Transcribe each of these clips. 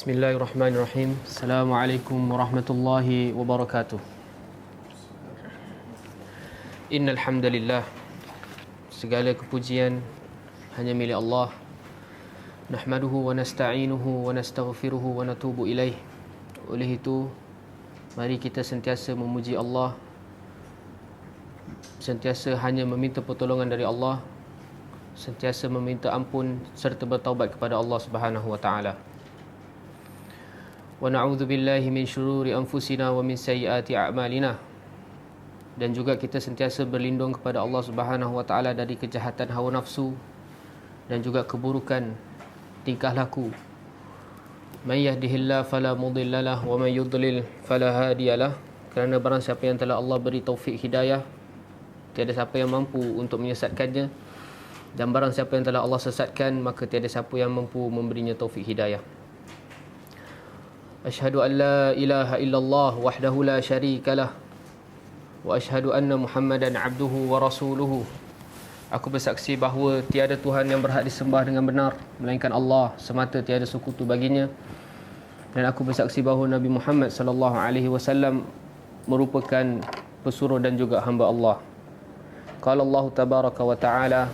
Bismillahirrahmanirrahim. Assalamualaikum warahmatullahi wabarakatuh. Innal hamdalillah, segala kepujian hanya milik Allah. Nahmaduhu wa nasta'inuhu wa nastaghfiruhu wa natubu ilaih. Oleh itu, mari kita sentiasa memuji Allah, sentiasa hanya meminta pertolongan dari Allah, sentiasa meminta ampun serta bertaubat kepada Allah Subhanahu wa taala. Wa na'udzu billahi min syururi anfusina wa min sayyiati a'malina. Dan juga kita sentiasa berlindung kepada Allah Subhanahu wa taala dari kejahatan hawa nafsu dan juga keburukan tingkah laku. May yahdihillahu fala mudhillalah wa may yudlil fala hadiyalah. Kerana barang siapa yang telah Allah beri taufik hidayah, tiada siapa yang mampu untuk menyesatkannya, dan barang siapa yang telah Allah sesatkan, maka tiada siapa yang mampu memberinya taufik hidayah. Asyhadu an la ilaha illallah wahdahu la syarikalah wa asyhadu anna Muhammadan abduhu wa rasuluhu. Aku bersaksi bahawa tiada Tuhan yang berhak disembah dengan benar melainkan Allah semata, tiada sekutu baginya. Dan aku bersaksi bahawa Nabi Muhammad sallallahu alaihi wasallam merupakan pesuruh dan juga hamba Allah. Qala Allah tabaraka wa taala,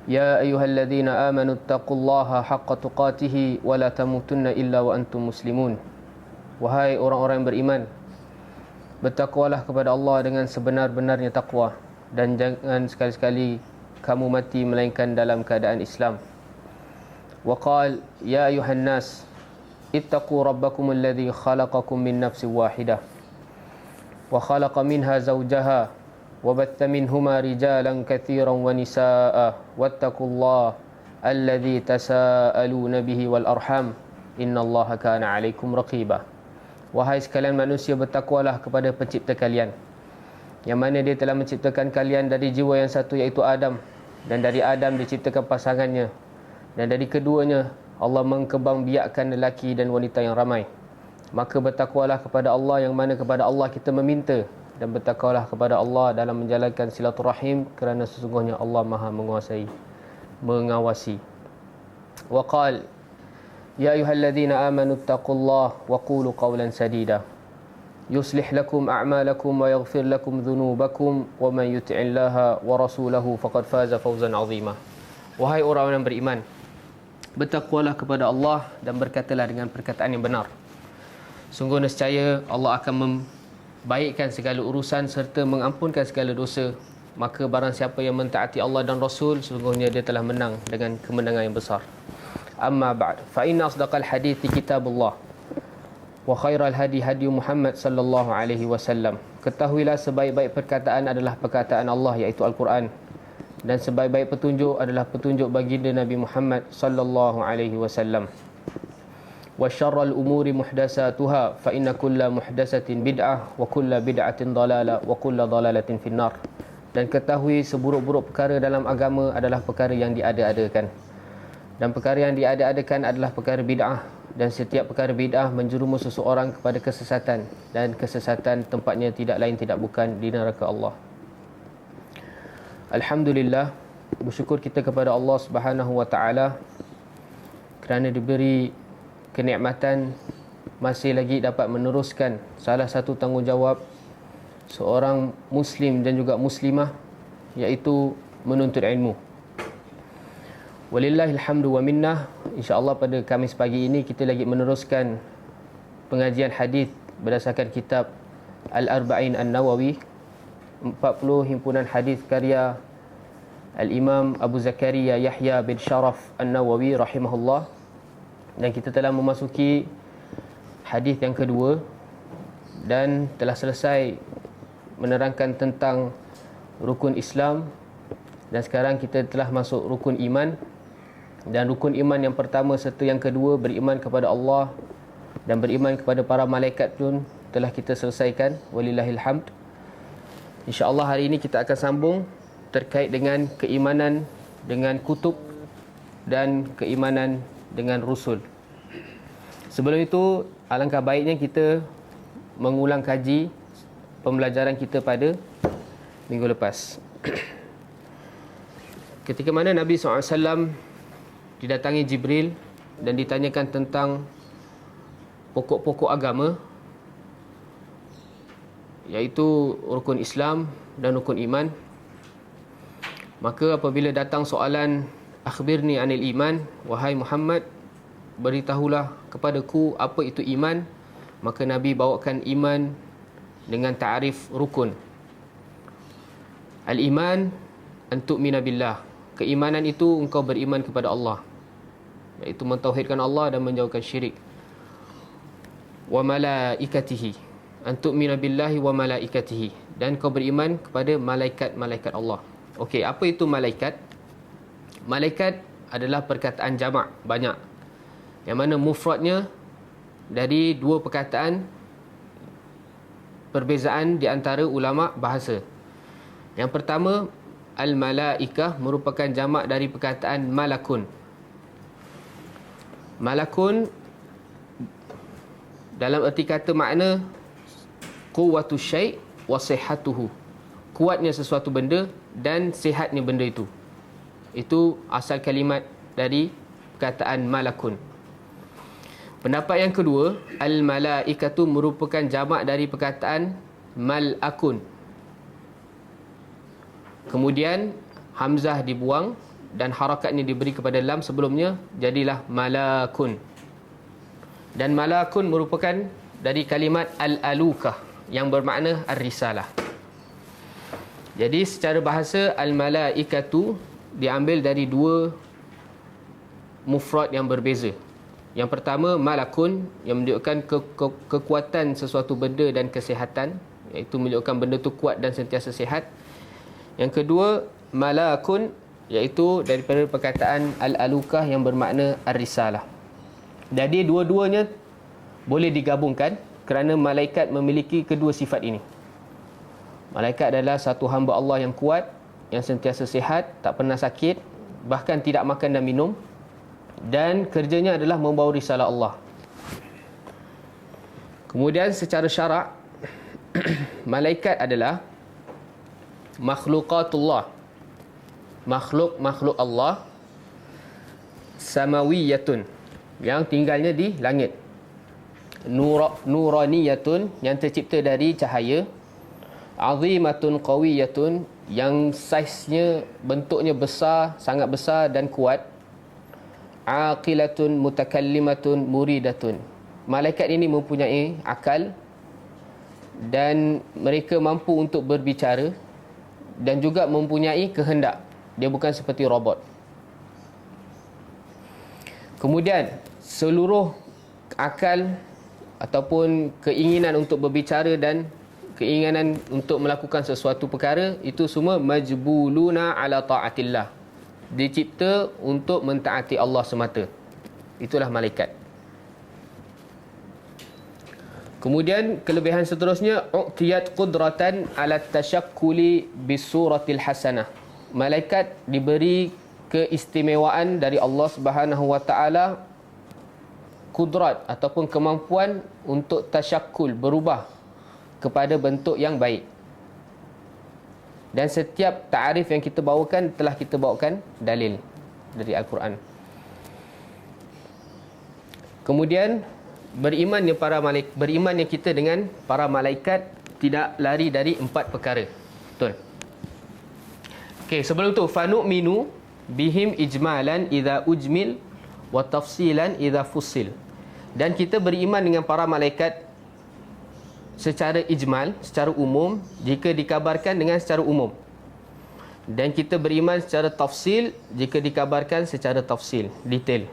Ya ayyuhalladzina amanu taqullaha haqqa tuqatih wa la tamutunna illa wa antum muslimun. Wahai orang-orang yang beriman, bertakwalah kepada Allah dengan sebenar-benarnya takwa, dan jangan sekali-sekali kamu mati melainkan dalam keadaan Islam. Wa qala ya ayyuhan nas ittaqu rabbakum alladzi khalaqakum min nafsin wahidah wa khalaqa minha zawjaha وَبَثَّ مِنْهُمَا رِجَالًا كَثِيرًا وَنِسَاءً وَاتَّقُوا اللَّهَ الَّذِي تَسَاءَلُونَ بِهِ وَالْأَرْحَامَ إِنَّ اللَّهَ كَانَ عَلَيْكُمْ رَقِيبًا. Wahai sekalian manusia, bertakwalah kepada pencipta kalian, yang mana dia telah menciptakan kalian dari jiwa yang satu, iaitu Adam, dan dari Adam diciptakan pasangannya, dan dari keduanya Allah mengkembangbiakkan lelaki dan wanita yang ramai. Maka bertakwalah kepada Allah, yang mana kepada Allah kita meminta, dan bertakwalah kepada Allah dalam menjalankan silaturahim, kerana sesungguhnya Allah Maha menguasai, mengawasi. Wa qala ya ayyuhalladzina amanu taqullaha wa qulu qawlan sadida yuslih lakum a'malakum wa yaghfir lakum dhunubakum wa man yuti'illaha wa rasulahu faqad faza fawzan 'azima. Wahai orang yang beriman, bertakwalah kepada Allah dan berkatalah dengan perkataan yang benar. Sungguh nescaya Allah akan baikkan segala urusan serta mengampunkan segala dosa. Maka barang siapa yang mentaati Allah dan Rasul, sesungguhnya dia telah menang dengan kemenangan yang besar. Amma ba'd, fa inna asdaqal hadithi kitabullah wa khairal hadi hadi Muhammad sallallahu alaihi wasallam. Ketahuilah sebaik-baik perkataan adalah perkataan Allah, iaitu Al-Quran, dan sebaik-baik petunjuk adalah petunjuk baginda Nabi Muhammad sallallahu alaihi wasallam. Wa syarrul umuri muhdatsatuha fa inna kulla muhdatsatin bid'ah wa kulla bid'atin dalalah wa kulla dalalatin finnar. Dan ketahui seburuk-buruk perkara dalam agama adalah perkara yang diada-adakan, dan perkara yang diada-adakan adalah perkara bid'ah, dan setiap perkara bid'ah menjerumus seseorang kepada kesesatan, dan kesesatan tempatnya tidak lain tidak bukan di neraka Allah. Alhamdulillah, bersyukur kita kepada Allah Subhanahu wa taala kerana diberi kenikmatan masih lagi dapat meneruskan salah satu tanggungjawab seorang Muslim dan juga Muslimah, iaitu menuntut ilmu. Walillahil hamdu wa minnah. InsyaAllah pada Khamis pagi ini kita lagi meneruskan pengajian hadis berdasarkan kitab Al-Arba'in An-Nawawi, 40 himpunan hadis karya Al-Imam Abu Zakaria Yahya bin Sharaf An-Nawawi rahimahullah. Dan kita telah memasuki hadis yang kedua dan telah selesai menerangkan tentang rukun Islam, dan sekarang kita telah masuk rukun iman. Dan rukun iman yang pertama serta yang kedua, beriman kepada Allah dan beriman kepada para malaikat, pun telah kita selesaikan, walillahil hamd. InsyaAllah hari ini kita akan sambung terkait dengan keimanan dengan kutub dan keimanan dengan rusul. Sebelum itu, alangkah baiknya kita mengulang kaji pembelajaran kita pada minggu lepas. Ketika mana Nabi SAW didatangi Jibril dan ditanyakan tentang pokok-pokok agama, iaitu rukun Islam dan rukun iman, maka apabila datang soalan akhbirni anil iman, wahai Muhammad, beritahulah kepadaku apa itu iman, maka Nabi bawakan iman dengan ta'arif rukun. Al-iman an tu'mina billah. Keimanan itu engkau beriman kepada Allah, iaitu mentauhidkan Allah dan menjauhkan syirik. Wa malaikatihi, an tu'mina billahi wa malaikatihi, dan kau beriman kepada malaikat-malaikat Allah. Okey, apa itu malaikat? Malaikat adalah perkataan jamak, banyak, yang mana mufradnya dari dua perkataan, perbezaan di antara ulama bahasa. Yang pertama, al-malaikah merupakan jamak dari perkataan malakun. Malakun dalam erti kata makna quwwatu syai' wa sihhatuhu, kuatnya sesuatu benda dan sihatnya benda itu. Itu asal kalimat dari perkataan malakun. Pendapat yang kedua, al-malaikatu merupakan jamak dari perkataan malakun. Kemudian hamzah dibuang dan harakatnya diberi kepada lam sebelumnya, jadilah malakun. Dan malakun merupakan dari kalimat al-alukah yang bermakna ar-risalah. Jadi secara bahasa, al-malaikatu diambil dari dua mufrad yang berbeza. Yang pertama, malakun, yang menunjukkan kekuatan sesuatu benda dan kesihatan, iaitu menunjukkan benda itu kuat dan sentiasa sihat. Yang kedua, malakun, iaitu daripada perkataan al-alukah yang bermakna ar-risalah. Jadi dua-duanya boleh digabungkan kerana malaikat memiliki kedua sifat ini. Malaikat adalah satu hamba Allah yang kuat, yang sentiasa sihat, tak pernah sakit, bahkan tidak makan dan minum, dan kerjanya adalah membawa risalah Allah. Kemudian secara syarak, malaikat adalah makhlukatullah, makhluk Allah, samawiyatun, yang tinggalnya di langit, nuraniyatun, yang tercipta dari cahaya, azimatun qawiyatun, yang saiznya, bentuknya besar, sangat besar dan kuat, aqilatun mutakallimatun muridatun. Malaikat ini mempunyai akal dan mereka mampu untuk berbicara dan juga mempunyai kehendak. Dia bukan seperti robot. Kemudian seluruh akal ataupun keinginan untuk berbicara dan keinginan untuk melakukan sesuatu perkara, itu semua majbuluna ala ta'atillah, dicipta untuk mentaati Allah semata. Itulah malaikat. Kemudian kelebihan seterusnya, u'tiyat qudratan ala tasyakkuli bisuratil hasanah. Malaikat diberi keistimewaan dari Allah Subhanahu wa taala, kudrat ataupun kemampuan untuk tasyakkul, berubah kepada bentuk yang baik. Dan setiap ta'arif yang kita bawakan telah kita bawakan dalil dari Al-Quran. Kemudian berimannya kita dengan para malaikat tidak lari dari 4 perkara. Betul. Okey, sebelum tu, fanu'minu bihim ijmalan idza ujmil wa tafsilan idza fussil. Dan kita beriman dengan para malaikat secara ijmal, secara umum, jika dikabarkan dengan secara umum. Dan kita beriman secara tafsil jika dikabarkan secara tafsil, detail.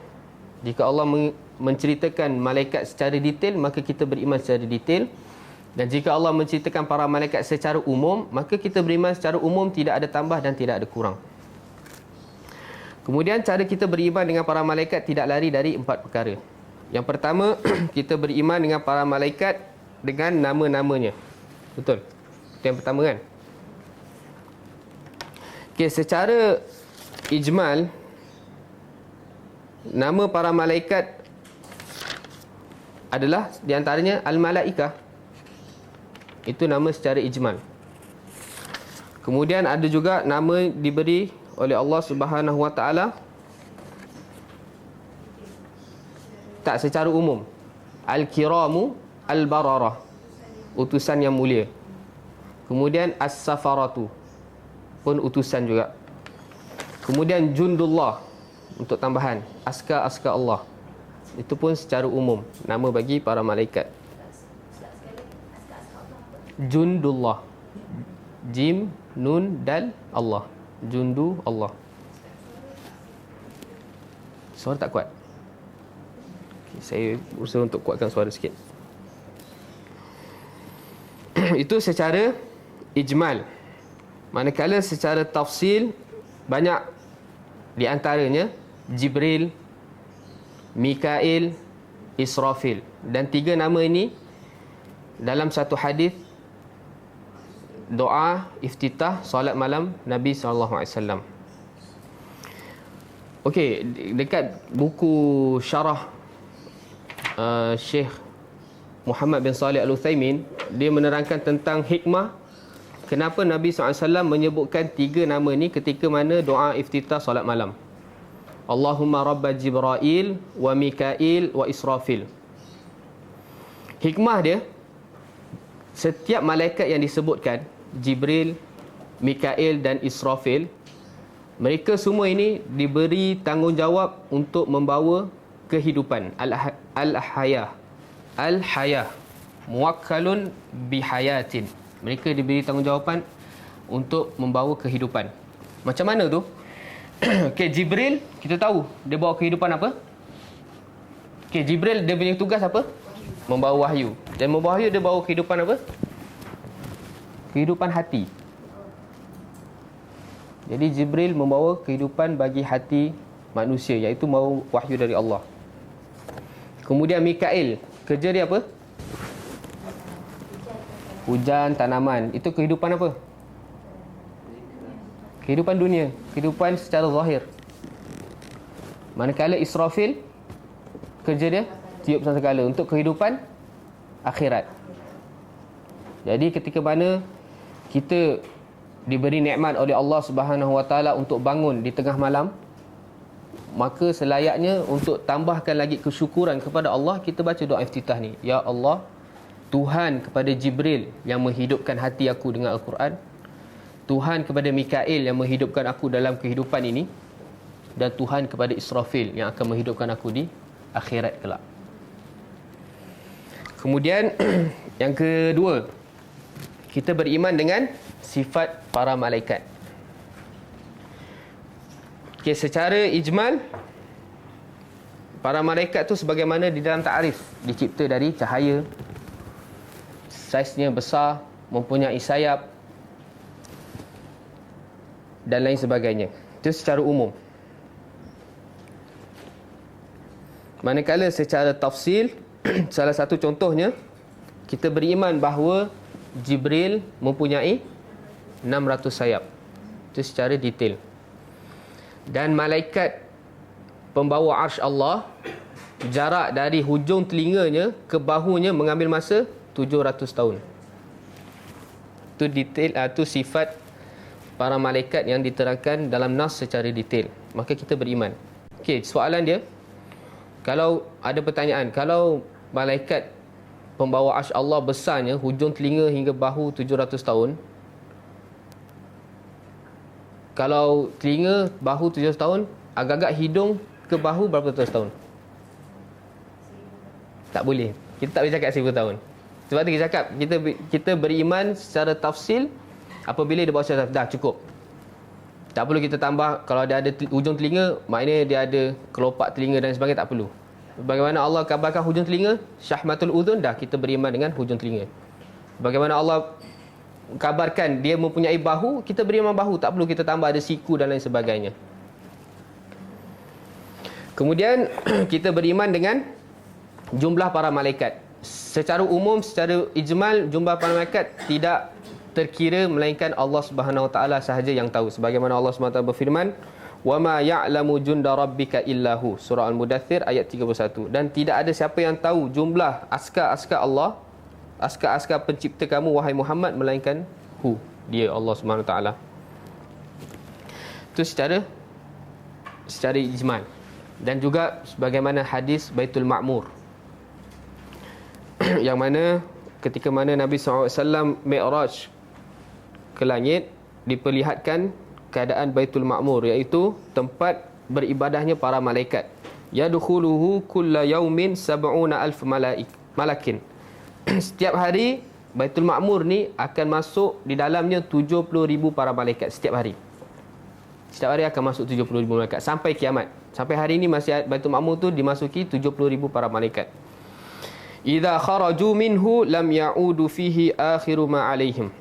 Jika Allah menceritakan malaikat secara detail, maka kita beriman secara detail. Dan jika Allah menceritakan para malaikat secara umum, maka kita beriman secara umum, tidak ada tambah dan tidak ada kurang. Kemudian cara kita beriman dengan para malaikat tidak lari dari 4 perkara. Yang pertama, kita beriman dengan para malaikat dengan nama-namanya. Betul? Itu yang pertama kan? Okey, secara ijmal, nama para malaikat adalah di antaranya al-malaikah. Itu nama secara ijmal. Kemudian ada juga nama diberi oleh Allah Subhanahu wa taala Tak, secara umum. Al-kiramu al-bararah, utusan yang mulia. Kemudian as-safaratu pun utusan juga. Kemudian jundullah untuk tambahan, askar-askar Allah. Itu pun secara umum nama bagi para malaikat. Jundullah, jim, nun, dal, Allah. Jundu Allah. Suara tak kuat. Okay, saya berusaha untuk kuatkan suara sikit. Itu secara ijmal. Manakala secara tafsil, banyak di antaranya Jibril, Mikail, Israfil. Dan tiga nama ini dalam satu hadis doa iftitah solat malam Nabi SAW. Okey, dekat buku syarah Syekh Muhammad bin Salih Al-Uthaymin, dia menerangkan tentang hikmah kenapa Nabi SAW menyebutkan tiga nama ni ketika mana doa iftitah solat malam. Allahumma rabba Jibrail wa Mikail wa Israfil. Hikmah dia, setiap malaikat yang disebutkan, Jibril, Mikail dan Israfil, mereka semua ini diberi tanggungjawab untuk membawa kehidupan. Al-hayah, muwakkalun bihayatin. Mereka diberi tanggungjawab untuk membawa kehidupan. Macam mana tu? Okay, Jibril, kita tahu dia bawa kehidupan apa? Okay, Jibril dia punya tugas apa? Membawa wahyu. Dan membawa wahyu dia bawa kehidupan apa? Kehidupan hati. Jadi Jibril membawa kehidupan bagi hati manusia, iaitu membawa wahyu dari Allah. Kemudian Mikail, kerja dia apa? Hujan, tanaman. Itu kehidupan apa? Kehidupan dunia, kehidupan secara zahir. Manakala Israfil, kerja dia tiup sangkakala untuk kehidupan akhirat. Jadi ketika mana kita diberi nikmat oleh Allah Subhanahu Wa Taala untuk bangun di tengah malam, maka selayaknya untuk tambahkan lagi kesyukuran kepada Allah, kita baca doa iftitah ni. Ya Allah, Tuhan kepada Jibril yang menghidupkan hati aku dengan Al-Quran, Tuhan kepada Mikail yang menghidupkan aku dalam kehidupan ini, dan Tuhan kepada Israfil yang akan menghidupkan aku di akhirat kelak. Kemudian yang kedua, kita beriman dengan sifat para malaikat. Okay, secara ijmal, para malaikat tu sebagaimana di dalam ta'arif, dicipta dari cahaya, saiznya besar, mempunyai sayap dan lain sebagainya. Itu secara umum. Manakala secara tafsil, salah satu contohnya, kita beriman bahawa Jibril mempunyai 600 sayap. Itu secara detail. Dan malaikat pembawa arsy Allah, jarak dari hujung telinganya ke bahunya mengambil masa 700 tahun. Itu detail, itu sifat para malaikat yang diterangkan dalam nas secara detail. Maka kita beriman. Okey, soalan dia, kalau ada pertanyaan, kalau malaikat pembawa arsy Allah besarnya hujung telinga hingga bahu 700 tahun, kalau telinga, bahu 700 tahun, agak-agak hidung ke bahu berapa ratus tahun? Tak boleh. Kita tak boleh cakap 1000 tahun. Sebab tu kita cakap, kita beriman secara tafsil apabila dia bawa secara dah cukup. Tak perlu kita tambah, kalau dia ada hujung telinga, maknanya dia ada kelopak telinga dan sebagainya, tak perlu. Bagaimana Allah kabarkan hujung telinga, syahmatul udhun, dah kita beriman dengan hujung telinga. Bagaimana Allah kabarkan dia mempunyai bahu, kita beriman bahu, tak perlu kita tambah ada siku dan lain sebagainya. Kemudian kita beriman dengan jumlah para malaikat. Secara umum, secara ijmal, jumlah para malaikat tidak terkira melainkan Allah Subhanahu Wa Taala sahaja yang tahu. Sebagaimana Allah Subhanahu Wa Taala berfirman, "Wa ma ya'lamu junda rabbika illahu." Surah Al-Mudaththir ayat 31. Dan tidak ada siapa yang tahu jumlah askar-askar Allah, askar-askar pencipta kamu wahai Muhammad, melainkan dia Allah Subhanahu Wa Taala. Itu secara ijmal. Dan juga sebagaimana hadis Baitul Ma'mur, yang mana ketika mana Nabi SAW Mi'raj ke langit, diperlihatkan keadaan Baitul Ma'mur, iaitu tempat beribadahnya para malaikat. Yadkhuluhu kulla yaumin sab'una alf malakin. Setiap hari Baitul Ma'mur ni akan masuk di dalamnya 70,000 para malaikat setiap hari. Setiap hari akan masuk 70,000 malaikat sampai kiamat. Sampai hari ini masih Baitul Ma'mur tu dimasuki 70,000 para malaikat. Idza kharaju minhu lam ya'udu fihi akhiru ma alaihim.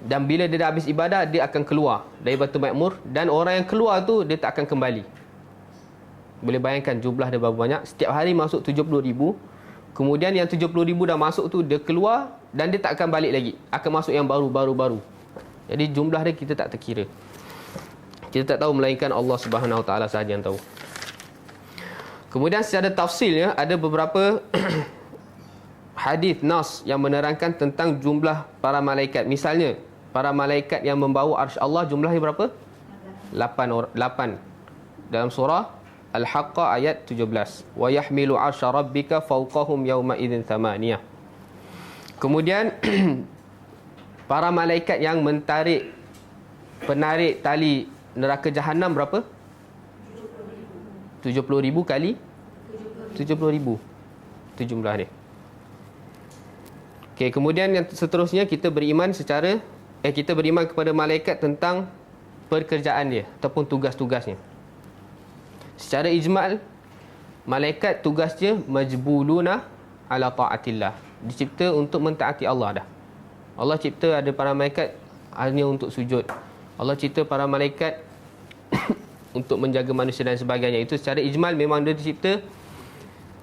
Dan bila dia dah habis ibadah, dia akan keluar dari Baitul Ma'mur, dan orang yang keluar tu dia tak akan kembali. Boleh bayangkan jumlah dia berapa banyak. Setiap hari masuk 70,000. Kemudian yang 70,000 dah masuk tu dia keluar, dan dia tak akan balik lagi. Akan masuk yang baru. Jadi jumlah dia kita tak terkira. Kita tak tahu melainkan Allah Subhanahu Wa Taala sahaja yang tahu. Kemudian secara tafsilnya ada beberapa hadis nas yang menerangkan tentang jumlah para malaikat. Misalnya, para malaikat yang membawa arsy Allah jumlahnya berapa? 8. Dalam surah Al-Haqqah ayat 17. Wa yahmilu arsya rabbika fawqahum yawma idzin thamaniyah. Kemudian para malaikat yang penarik tali neraka jahanam berapa? 70,000 kali 70,000. Itu jumlah dia. Okey, kemudian yang seterusnya kita beriman kepada malaikat tentang pekerjaan dia ataupun tugas-tugasnya. Secara ijmal, malaikat tugasnya majbuluna ala taatillah. Dicipta untuk mentaati Allah dah. Allah cipta ada para malaikat hanya untuk sujud. Allah cipta para malaikat untuk menjaga manusia dan sebagainya. Itu secara ijmal memang dia dicipta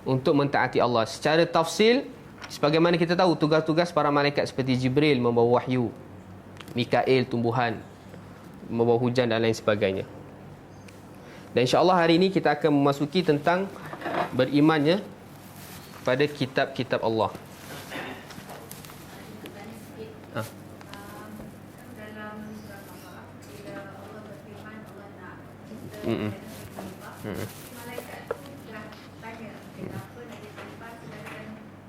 untuk mentaati Allah. Secara tafsil, sebagaimana kita tahu tugas-tugas para malaikat seperti Jibril membawa wahyu, Mikail tumbuhan, membawa hujan dan lain sebagainya. Dan insya-Allah hari ini kita akan memasuki tentang berimannya pada kitab-kitab Allah. Malaikat dah tanya kenapa nak ditimpa sedangkan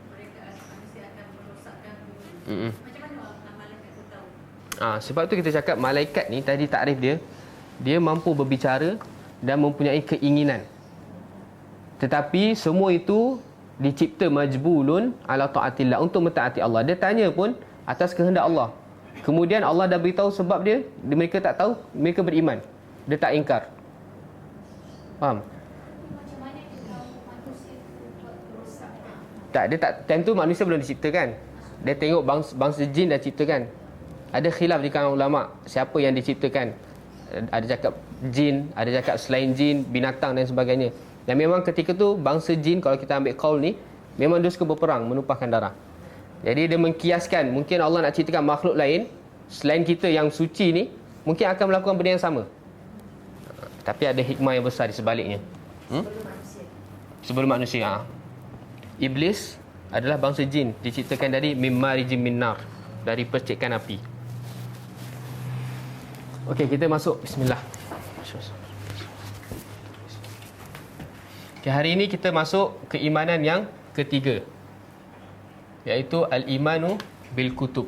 mereka manusia akan merosakkan bumi. Macam mana malaikat tu tahu? Sebab tu kita cakap malaikat ni tadi takrif dia mampu berbicara dan mempunyai keinginan. Tetapi semua itu dicipta majbulun ala taatillah, untuk mentaati Allah. Dia tanya pun atas kehendak Allah. Kemudian Allah dah beritahu sebab mereka tak tahu, mereka beriman. Dia tak ingkar. Faham? Macam mana dia tahu manusia buat rosak? Tak, dia tak, time tu manusia belum diciptakan. Dia tengok bangsa jin dah ciptakan. Ada khilaf di kalangan ulama siapa yang diciptakan. Ada cakap jin, ada cakap selain jin, binatang dan sebagainya. Dan memang ketika tu bangsa jin, kalau kita ambil qaul ni, memang dia suka berperang, menumpahkan darah. Jadi dia mengkiaskan, mungkin Allah nak ciptakan makhluk lain selain kita yang suci ni, mungkin akan melakukan benda yang sama. Tapi ada hikmah yang besar di sebaliknya. Sebelum manusia. Iblis adalah bangsa jin, diciptakan dari mimmarijim min nar, dari percikan api. Okey, kita masuk. Bismillah. Okay, hari ini kita masuk keimanan yang ketiga, iaitu al-imanu bil kutub.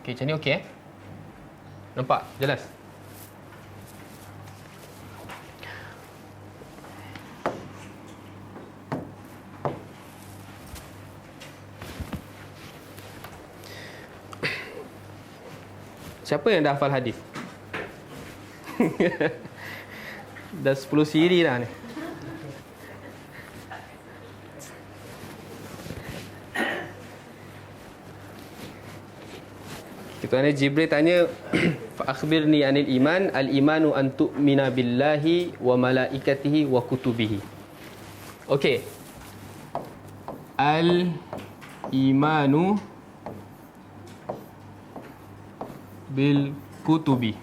Okey, macam ni okey Nampak? Jelas? Siapa yang dah hafal hadis? Dah 10 siri dah ni. Kerana Jibril tanya, fa akhbirni anil iman, al imanu an tu'mina billahi wa malaikatihi wa kutubihi. Okey. Al imanu bil kutubi.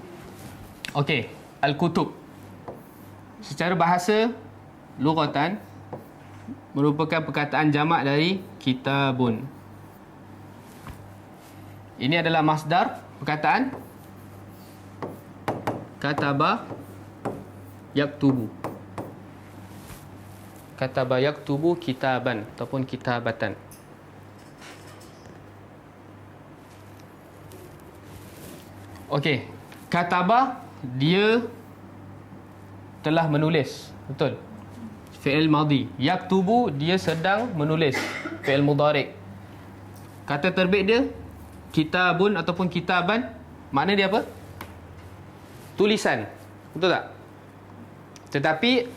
Okey, al kutub secara bahasa lughatan merupakan perkataan jamak dari kitabun. Ini adalah masdar perkataan kataba yaktubu. Kataba yaktubu kitaban ataupun kitabatan. Okey, kataba dia telah menulis, betul? Fi'il madhi. Yaktubu dia sedang menulis, fi'il mudhari'. Kata terbit dia kitabun ataupun kitaban, makna dia apa? Tulisan. Betul tak? Tetapi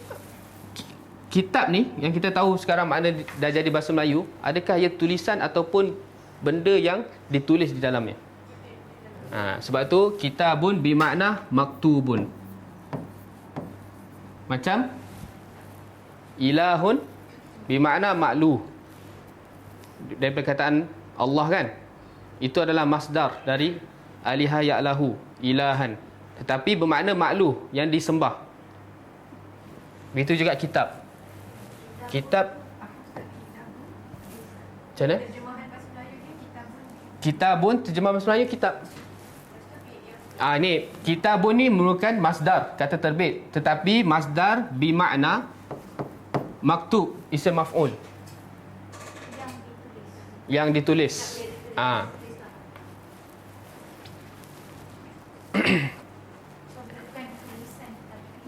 kitab ni yang kita tahu sekarang makna dah jadi bahasa Melayu, adakah ia tulisan ataupun benda yang ditulis di dalamnya? Sebab tu kitabun bermakna maktubun. Macam ilahun bermakna makluh. Dari perkataan Allah kan, itu adalah masdar dari aliha ya'lahu, ilahan, tetapi bermakna makluh, yang disembah. Begitu juga kitab. Kitab macam mana? Terjemahan bahasa Melayu ni kitabun. Kitabun, terjemahan bahasa Melayu kitab. Ni kitabun ni merupakan masdar, kata terbit, tetapi masdar bermakna maktub, isim maf'ul, yang ditulis.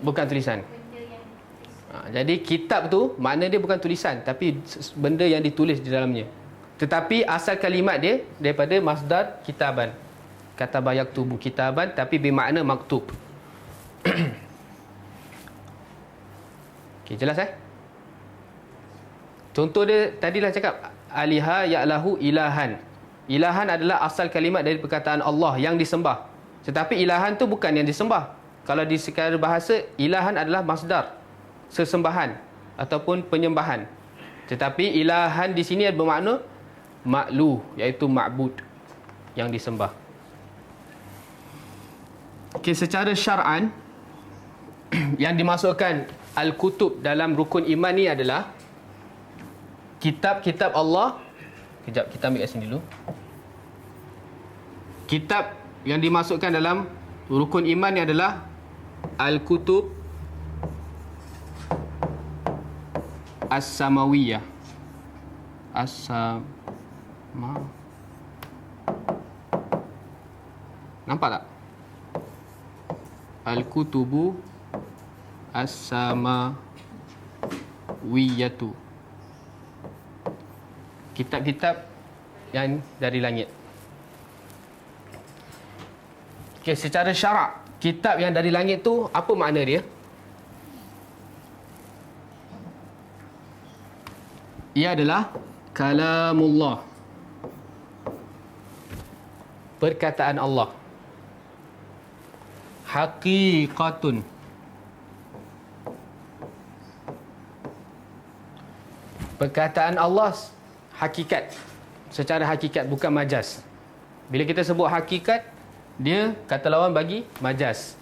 Bukan tulisan. Jadi kitab tu makna dia bukan tulisan, tapi benda yang ditulis di dalamnya. Tetapi asal kalimat dia daripada masdar kitaban. Kataba yaktubu kitaban, tapi bermakna maktub. Okey, jelas Contoh dia tadilah cakap aliha ya'lahu ilahan. Ilahan adalah asal kalimat dari perkataan Allah, yang disembah. Tetapi ilahan tu bukan yang disembah. Kalau di secara bahasa, ilahan adalah masdar, sesembahan ataupun penyembahan. Tetapi ilahan di sini bermakna makluh, iaitu ma'bud, yang disembah. Okey, secara syar'an yang dimasukkan al-kutub dalam rukun iman ni adalah kitab-kitab Allah. Kejap, kita ambil kat sini dulu. Kitab yang dimasukkan dalam rukun iman ni adalah al-kutub as-samawiyah. Nampak tak? Al-kutubu as-samawiyatu. Kitab-kitab yang dari langit. Okey, secara syarak, kitab yang dari langit tu apa makna dia? Ia adalah kalamullah, perkataan Allah. Haqiqatun, perkataan Allah hakikat, secara hakikat, bukan majaz. Bila kita sebut hakikat, dia kata lawan bagi majaz.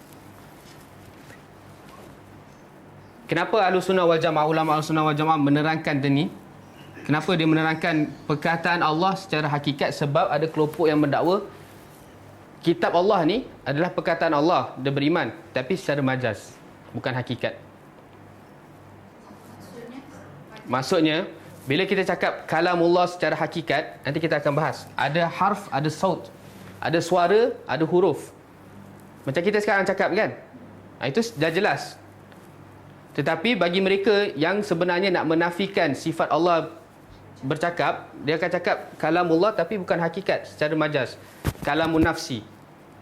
Kenapa Ahlussunnah wal Jamaah, ulama Ahlussunnah wal Jamaah menerangkan ini? Kenapa dia menerangkan perkataan Allah secara hakikat? Sebab ada kelompok yang mendakwa kitab Allah ni adalah perkataan Allah, dia beriman, tapi secara majaz, bukan hakikat. Maksudnya, bila kita cakap kalamullah secara hakikat, nanti kita akan bahas. Ada harf, ada saut, ada suara, ada huruf. Macam kita sekarang cakap kan? Itu dah jelas. Tetapi bagi mereka yang sebenarnya nak menafikan sifat Allah bercakap, dia akan cakap kalamullah tapi bukan hakikat, secara majaz. Kalamun nafsi.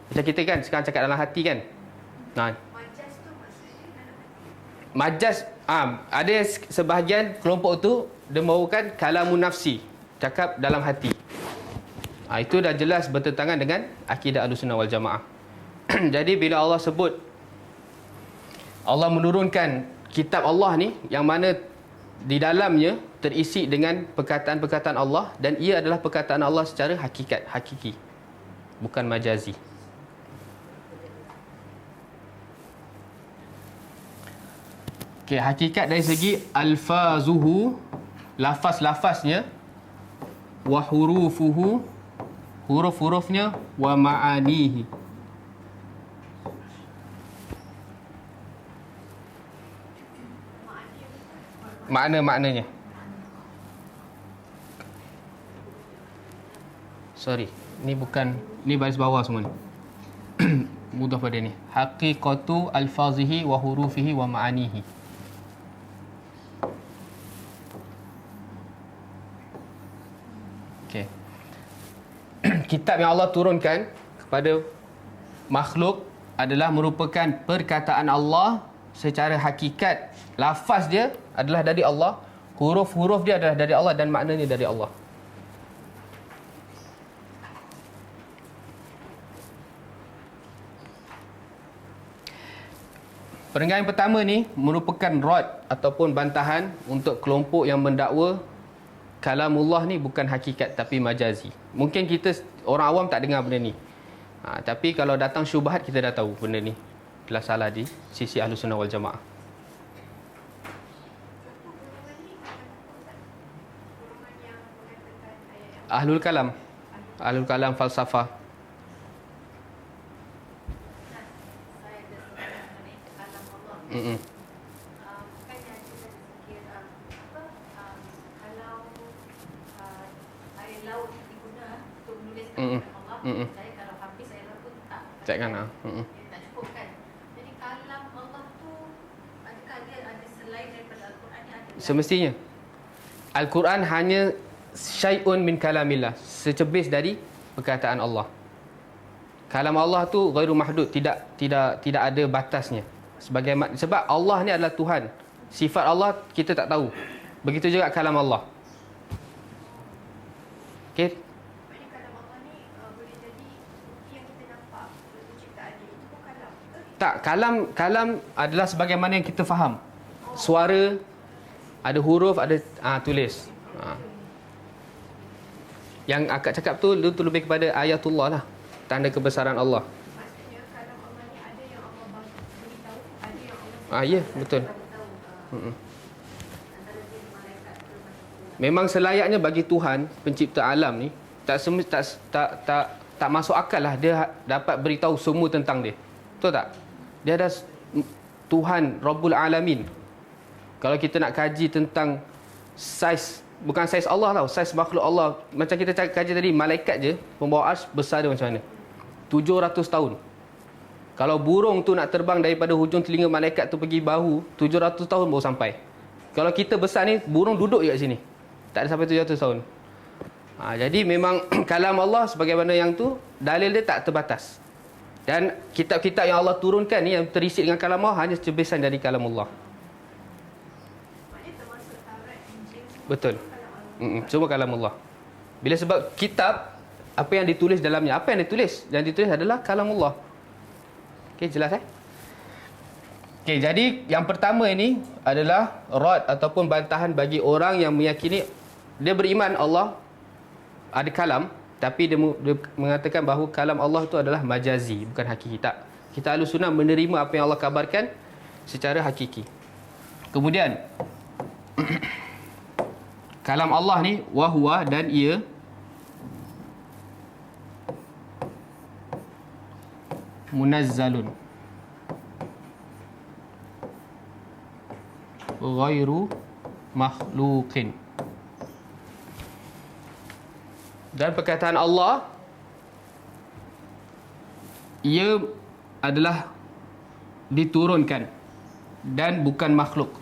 Macam kita kan sekarang cakap dalam hati kan? Majaz tu maksudnya dalam hati. Majaz, ada sebahagian kelompok tu dia mahukan kalamun nafsi, cakap dalam hati. Itu dah jelas bertentangan dengan akidah Ahlussunnah wal Jamaah. Jadi bila Allah sebut, Allah menurunkan kitab Allah ni, yang mana di dalamnya terisi dengan perkataan-perkataan Allah, dan ia adalah perkataan Allah secara hakikat, hakiki, bukan majazi. Okey, hakikat dari segi alfazuhu, lafaz-lafaznya, wa hurufuhu, huruf-hurufnya, wa ma'anihi, makna-maknanya. Sorry, ni bukan, ni baris bawah semua ni. Mudah pada ni. Haqiqatu alfazihi wa hurufihi wa ma'anihi. Okey. Kitab yang Allah turunkan kepada makhluk adalah merupakan perkataan Allah secara hakikat. Lafaz dia adalah dari Allah, huruf-huruf dia adalah dari Allah dan maknanya dari Allah. Perenggan yang pertama ni merupakan rad ataupun bantahan untuk kelompok yang mendakwa kalamullah ni bukan hakikat tapi majazi. Mungkin kita orang awam tak dengar benda ni. Tapi kalau datang syubhat kita dah tahu benda ni telah salah di sisi Ahlus Sunnah wal Jamaah. Ahlul kalam. Ahlul kalam falsafah. Kan yang kita fikir kalau air laut diguna untuk menuliskan Allah, saya kalau habis air laut pun Takkan tak cukup kan. Jadi kalam Allah tu adakah dia ada selain daripada Al-Quran ni ada? Semestinya Al-Quran hanya syai'un min kalamillah, secebis dari perkataan Allah. Kalam Allah tu ghairu mahdud, tidak ada batasnya. Sebab Allah ni adalah Tuhan. Sifat Allah kita tak tahu. Begitu juga kalam Allah. Okey. Maknanya kalam Allah ni boleh jadi bukti yang kita nampak untuk ciptaan dia. Itu pun kalam ke? Tak, kalam adalah sebagaimana yang kita faham. Suara, ada huruf, ada tulis. Yang akak cakap tu lebih kepada ayatullah lah, tanda kebesaran Allah. Maksudnya kalam Allah ni ada yang Allah beritahu, ada yang Allah Ya, betul. beritahu. Antara jin, malaikat ke macam tu. Memang selayaknya bagi Tuhan pencipta alam ni tak masuk akal lah dia dapat beritahu semua tentang dia. Betul tak? Dia ada Tuhan Rabbul Alamin. Kalau kita nak kaji tentang saiz, bukan saiz Allah tau, saiz makhluk Allah. Macam kita kaji tadi, malaikat je pembawa ars besar dia macam mana? 700 tahun. Kalau burung tu nak terbang daripada hujung telinga malaikat tu pergi bahu, 700 tahun baru sampai. Kalau kita besar ni, burung duduk je kat sini. Tak ada sampai 700 tahun. Jadi memang kalam Allah sebagaimana yang tu, dalil dia tak terbatas. Dan kitab-kitab yang Allah turunkan ni yang terisi dengan kalam Allah hanya cebisan dari kalam Allah. Maknanya termasuk Taurat, Injil, Betul. kalam Allah. Semua kalam Allah. Bila sebab kitab, apa yang ditulis dalamnya, apa yang ditulis? Yang ditulis adalah kalam Allah. Okey, jelas Okey, jadi yang pertama ini adalah rad ataupun bantahan bagi orang yang meyakini dia beriman Allah ada kalam, tapi dia mengatakan bahawa kalam Allah itu adalah majazi, bukan hakiki. Tak. Kita Ahlus Sunnah menerima apa yang Allah kabarkan secara hakiki. Kemudian kalam Allah ni wahwa dan ia munazzalun ghairu makhluqin. Dan perkataan Allah ia adalah diturunkan dan bukan makhluk.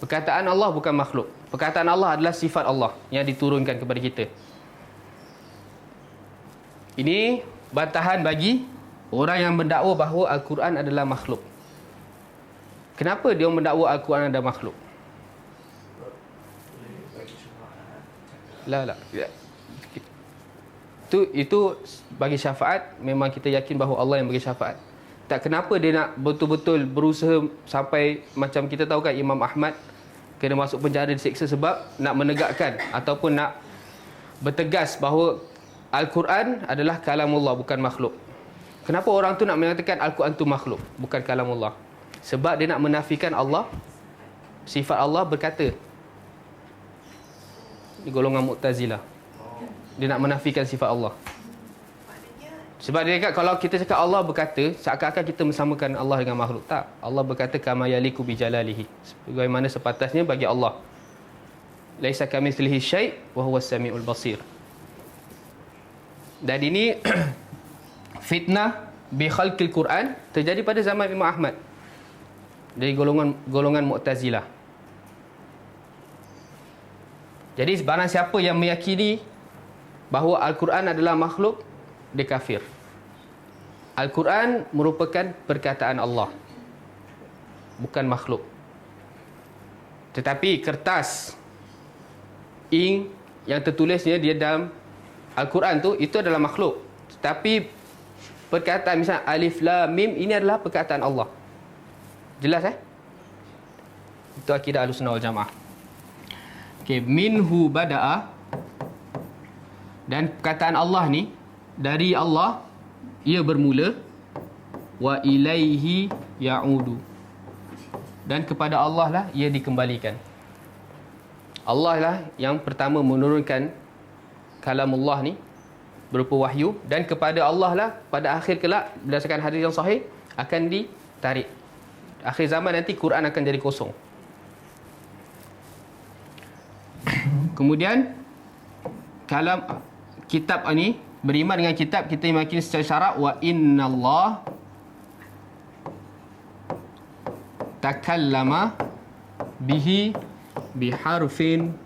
Perkataan Allah bukan makhluk. Perkataan Allah adalah sifat Allah yang diturunkan kepada kita. Ini bantahan bagi orang yang mendakwa bahawa Al-Quran adalah makhluk. Kenapa dia mendakwa Al-Quran adalah makhluk? La. Itu bagi syafaat, memang kita yakin bahawa Allah yang bagi syafaat. Tak, kenapa dia nak betul-betul berusaha sampai macam kita tahu kan Imam Ahmad kena masuk penjara disiksa sebab nak menegakkan ataupun nak bertegas bahawa Al-Quran adalah kalamullah, bukan makhluk. Kenapa orang tu nak mengatakan Al-Quran tu makhluk, bukan kalamullah? Sebab dia nak menafikan Allah, sifat Allah berkata. Ini golongan Mu'tazilah. Dia nak menafikan sifat Allah. Maknanya Sebab dia cakap kalau kita cakap Allah berkata, seakan-akan kita mensamakan Allah dengan makhluk. Tak. Allah berkata kama yaliku bi jalalihi. Bagaimana sepatasnya bagi Allah. Laisa kamitslihi syai' wa huwas samiul basir. Dan ini fitnah bi khalqil Quran terjadi pada zaman Imam Ahmad. Dari golongan Mu'tazilah. Jadi barang siapa yang meyakini bahawa Al-Quran adalah makhluk, dia kafir. Al-Quran merupakan perkataan Allah, bukan makhluk. Tetapi kertas ink yang tertulisnya dia dalam Al-Quran tu, itu adalah makhluk. Tetapi perkataan misalnya alif lam mim, ini adalah perkataan Allah. Jelas Itu akidah Ahlussunnah wal Jamaah. Okey, minhu bada'a, dan perkataan Allah ni dari Allah ia bermula, wa ilaihi ya'udu, dan kepada Allah lah ia dikembalikan. Allah lah yang pertama menurunkan kalamullah ni berupa wahyu, dan kepada Allah lah pada akhir kelak berdasarkan hadis yang sahih akan ditarik. Akhir zaman nanti Quran akan jadi kosong. Kemudian kalam kitab ni, beriman dengan kitab, kita yakini secara syarak wa innallah takallama bihi biharfin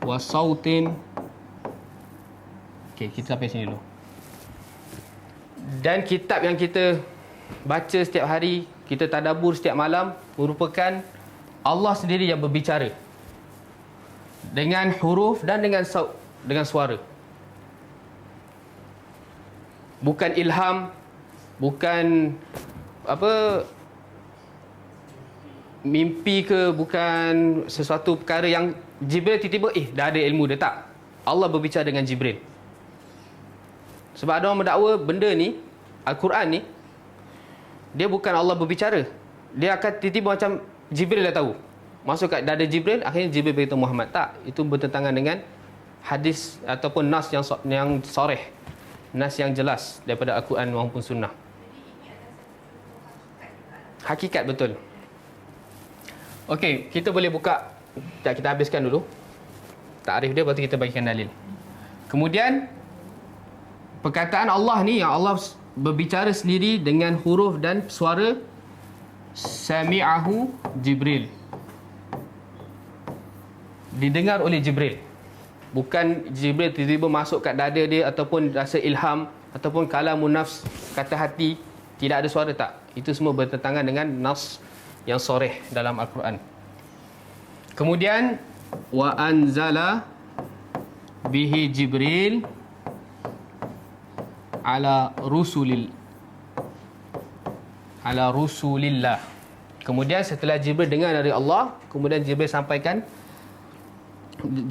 wa sautin. Okey, kita sampai sini dulu. Dan kitab yang kita baca setiap hari, kita tadabbur setiap malam, merupakan Allah sendiri yang berbicara dengan huruf dan dengan saut, dengan suara. Bukan ilham, bukan mimpi ke, bukan sesuatu perkara yang Jibril tiba-tiba dah ada ilmu dia. Tak. Allah berbicara dengan Jibril. Sebab ada orang mendakwa benda ni, Al-Quran ni, dia bukan Allah berbicara. Dia akan tiba-tiba macam Jibril dah tahu. Masuk kat dada Jibril, akhirnya Jibril beritahu Muhammad. Tak. Itu bertentangan dengan hadis ataupun nas yang sarih. Nas yang jelas daripada Al-Quran maupun Sunnah. Hakikat, betul. Okey, kita boleh buka. Kita habiskan dulu takrif dia, lepas tu kita bagikan dalil. Kemudian perkataan Allah ni, yang Allah berbicara sendiri dengan huruf dan suara, sami'ahu Jibril, didengar oleh Jibril. Bukan Jibril tiba-tiba masuk kat dada dia, ataupun rasa ilham, ataupun kalamun nafs, kata hati, tidak ada suara. Tak. Itu semua bertentangan dengan nas yang soreh dalam Al-Quran. Kemudian wa anzala bihi Jibril ala rusulillah. Kemudian setelah Jibril dengar dari Allah, kemudian Jibril sampaikan,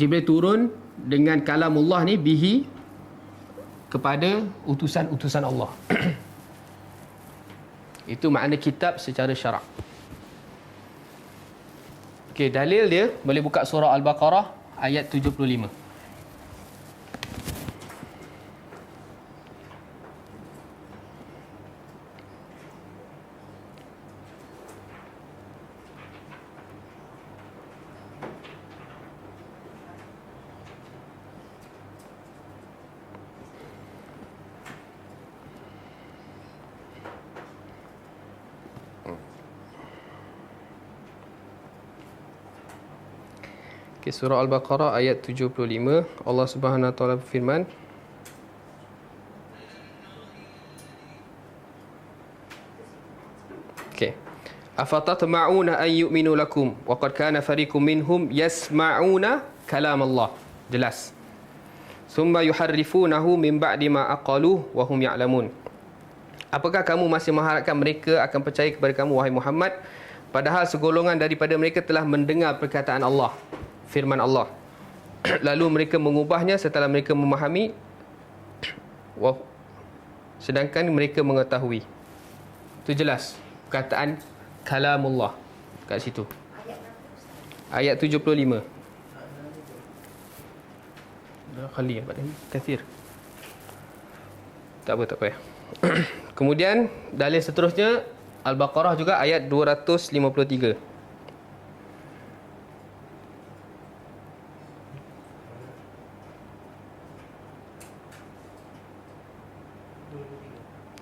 Jibril turun dengan kalamullah ni bihi, kepada utusan-utusan Allah. Itu makna kitab secara syarak. Okey, dalil dia boleh buka surah Al-Baqarah ayat 75. Okay, surah Al-Baqarah ayat 75. Allah Subhanahu Wa Taala berfirman, okay, afatatma'una an yu'minu lakum wa qad kana fariqum minhum yasma'una kalam Allah. Jelas. Summa yuharrifunahu min ba'di ma aqaluhu wa hum ya'lamun. Apakah kamu masih mengharapkan mereka akan percaya kepada kamu, wahai Muhammad, padahal segolongan daripada mereka telah mendengar perkataan Allah, firman Allah, lalu mereka mengubahnya setelah mereka memahami, sedangkan mereka mengetahui. Itu jelas perkataan kalamullah kat situ. Ayat 75. Dah khali apa ni? Kathir. Tak apa, tak payah. Kemudian dalil seterusnya Al-Baqarah juga ayat 253.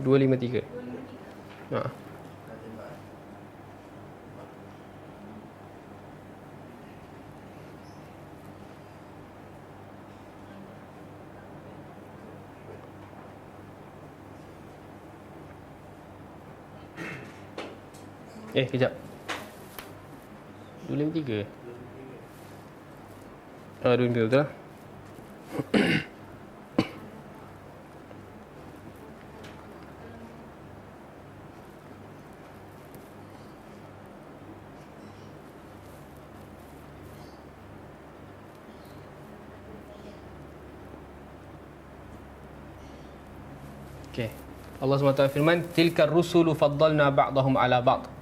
Dua lima tiga. Ha. Kejap. 253. 253 betul lah. Okay. Allah SWT firman, tilkar rusulu faddalna ba'dahum ala ba'd.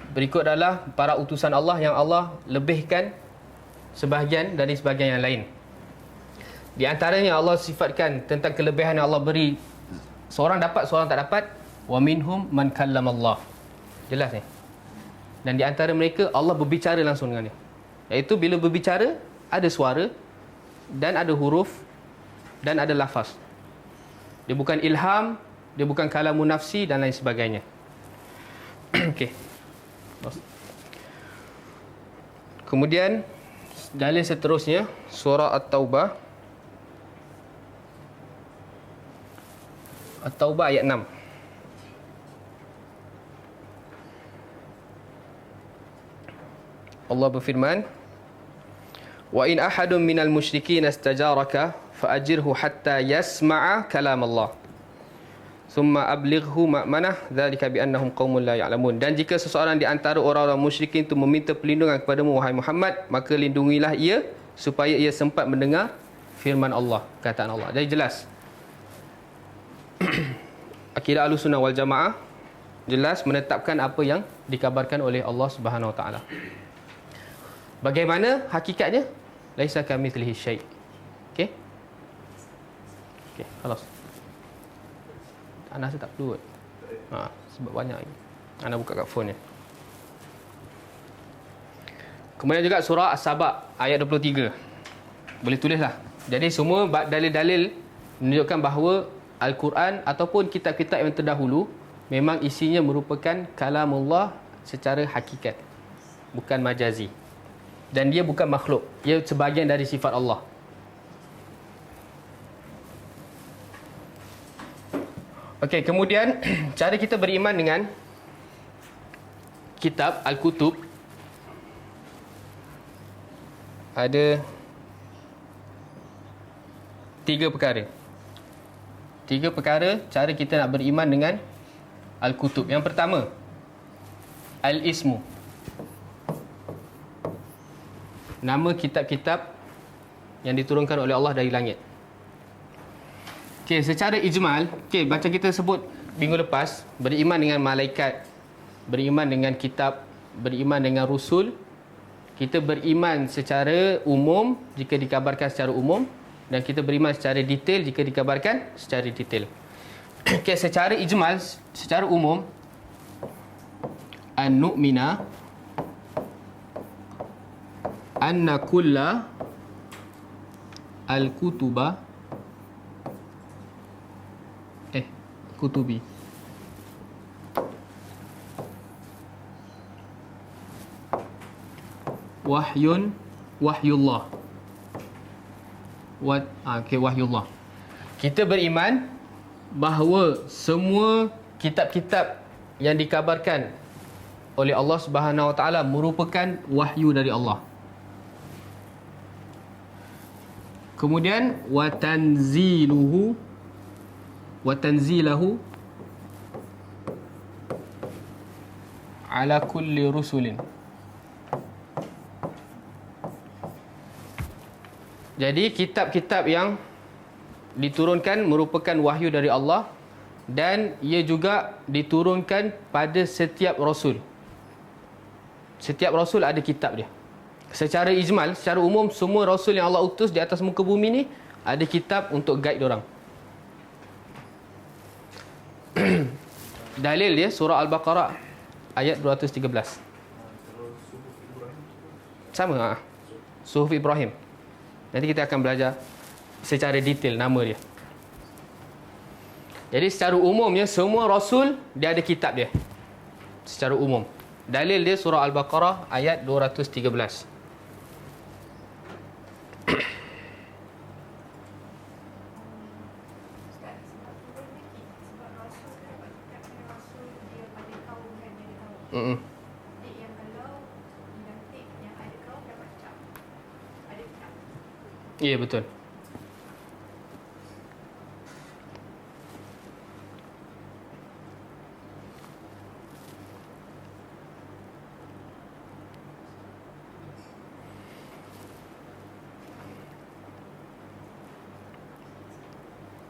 Berikut adalah para utusan Allah yang Allah lebihkan sebahagian dari sebahagian yang lain. Di antaranya Allah sifatkan tentang kelebihan yang Allah beri, seorang dapat, seorang tak dapat. Wa minhum man kallamallah. Jelas ni. Dan di antara mereka Allah berbicara langsung dengan dia. Iaitu bila berbicara ada suara dan ada huruf dan ada lafaz. Dia bukan ilham, dia bukan kalamun nafsi dan lain sebagainya. Okey. Kemudian dalil seterusnya surah At-Taubah. At-Taubah ayat 6. Allah berfirman, "Wa in ahadun minal musyrikin istajaraka fa'ajirhu hatta yasma'a kalam Allah. Thumma ablighu ma'manah dzalika bi annahum qaumun la ya'lamun." Dan jika seseorang di antara orang-orang musyrikin itu meminta perlindungan kepadamu wahai Muhammad, maka lindungilah ia supaya ia sempat mendengar firman Allah, kataan Allah. Jadi jelas. Akidah Ahlussunnah wal Jamaah jelas menetapkan apa yang dikabarkan oleh Allah Subhanahu wa taala. Bagaimana hakikatnya? Laisa kamitslihi syai'. Okey? Okey, خلاص. Anak saya tak perlu. Sebab banyak lagi. Anak buka kat phone ni. Kemudian juga surah As-Saba ayat 23. Boleh tulislah. Jadi semua dalil-dalil menunjukkan bahawa Al-Quran ataupun kitab-kitab yang terdahulu memang isinya merupakan kalamullah secara hakikat, bukan majazi. Dan dia bukan makhluk, ia sebahagian dari sifat Allah. Okey, kemudian cara kita beriman dengan kitab Al-Kutub ada 3 perkara. 3 perkara cara kita nak beriman dengan Al-Kutub. Yang pertama, Al-Ismu. Nama kitab-kitab yang diturunkan oleh Allah dari langit. Okey, secara ijmal, macam kita sebut minggu lepas, beriman dengan malaikat, beriman dengan kitab, beriman dengan rusul. Kita beriman secara umum jika dikabarkan secara umum, dan kita beriman secara detail jika dikabarkan secara detail. Okey, secara ijmal, secara umum, an-nu'mina anna kulla al-kutuba kutubi wahyullah. Wahyullah. Kita beriman bahawa semua kitab-kitab yang dikabarkan oleh Allah Subhanahu wa taala merupakan wahyu dari Allah. Kemudian wa tanzilahu ala kulli rusulin. Jadi kitab-kitab yang diturunkan merupakan wahyu dari Allah, dan ia juga diturunkan pada setiap rasul. Setiap rasul ada kitab dia. Secara ijmal, secara umum, semua rasul yang Allah utus di atas muka bumi ni ada kitab untuk guide diorang. Dalil dia surah Al-Baqarah ayat 213. Sama Suhuf Ibrahim. Nanti kita akan belajar secara detail nama dia. Jadi secara umumnya semua rasul dia ada kitab dia. Secara umum. Dalil dia surah Al-Baqarah ayat 213. Ya, betul.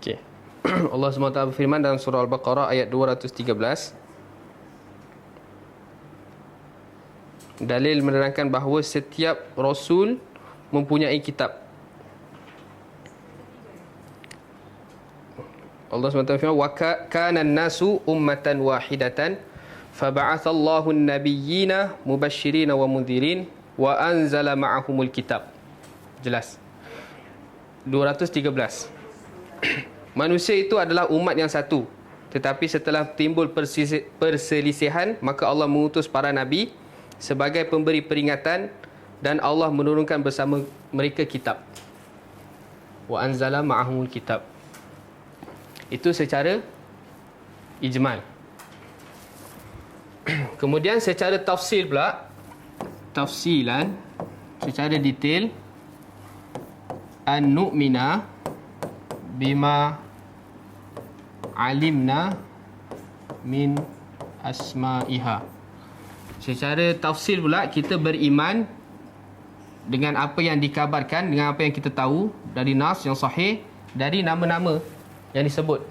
Okey. Allah SWT berfirman dalam surah Al-Baqarah ayat 213. Dalil menerangkan bahawa setiap rasul mempunyai kitab. Allah SWT berfirman, wa kana an-nasu ummatan wahidatan faba'athallahu an-nabiyyina mubashshirina wa mundhirin wa anzala ma'ahumul kitab. Jelas. 213. Manusia itu adalah umat yang satu, tetapi setelah timbul perselisihan, maka Allah mengutus para nabi sebagai pemberi peringatan dan Allah menurunkan bersama mereka kitab. Wa anzala ma'ahumul kitab. Itu secara ijmal. Kemudian secara tafsil pula, tafsilan, secara detail, an nu'mina bima alimna min asma'iha. Secara tafsil pula, kita beriman dengan apa yang dikabarkan, dengan apa yang kita tahu dari nas yang sahih, dari nama-nama yang disebut.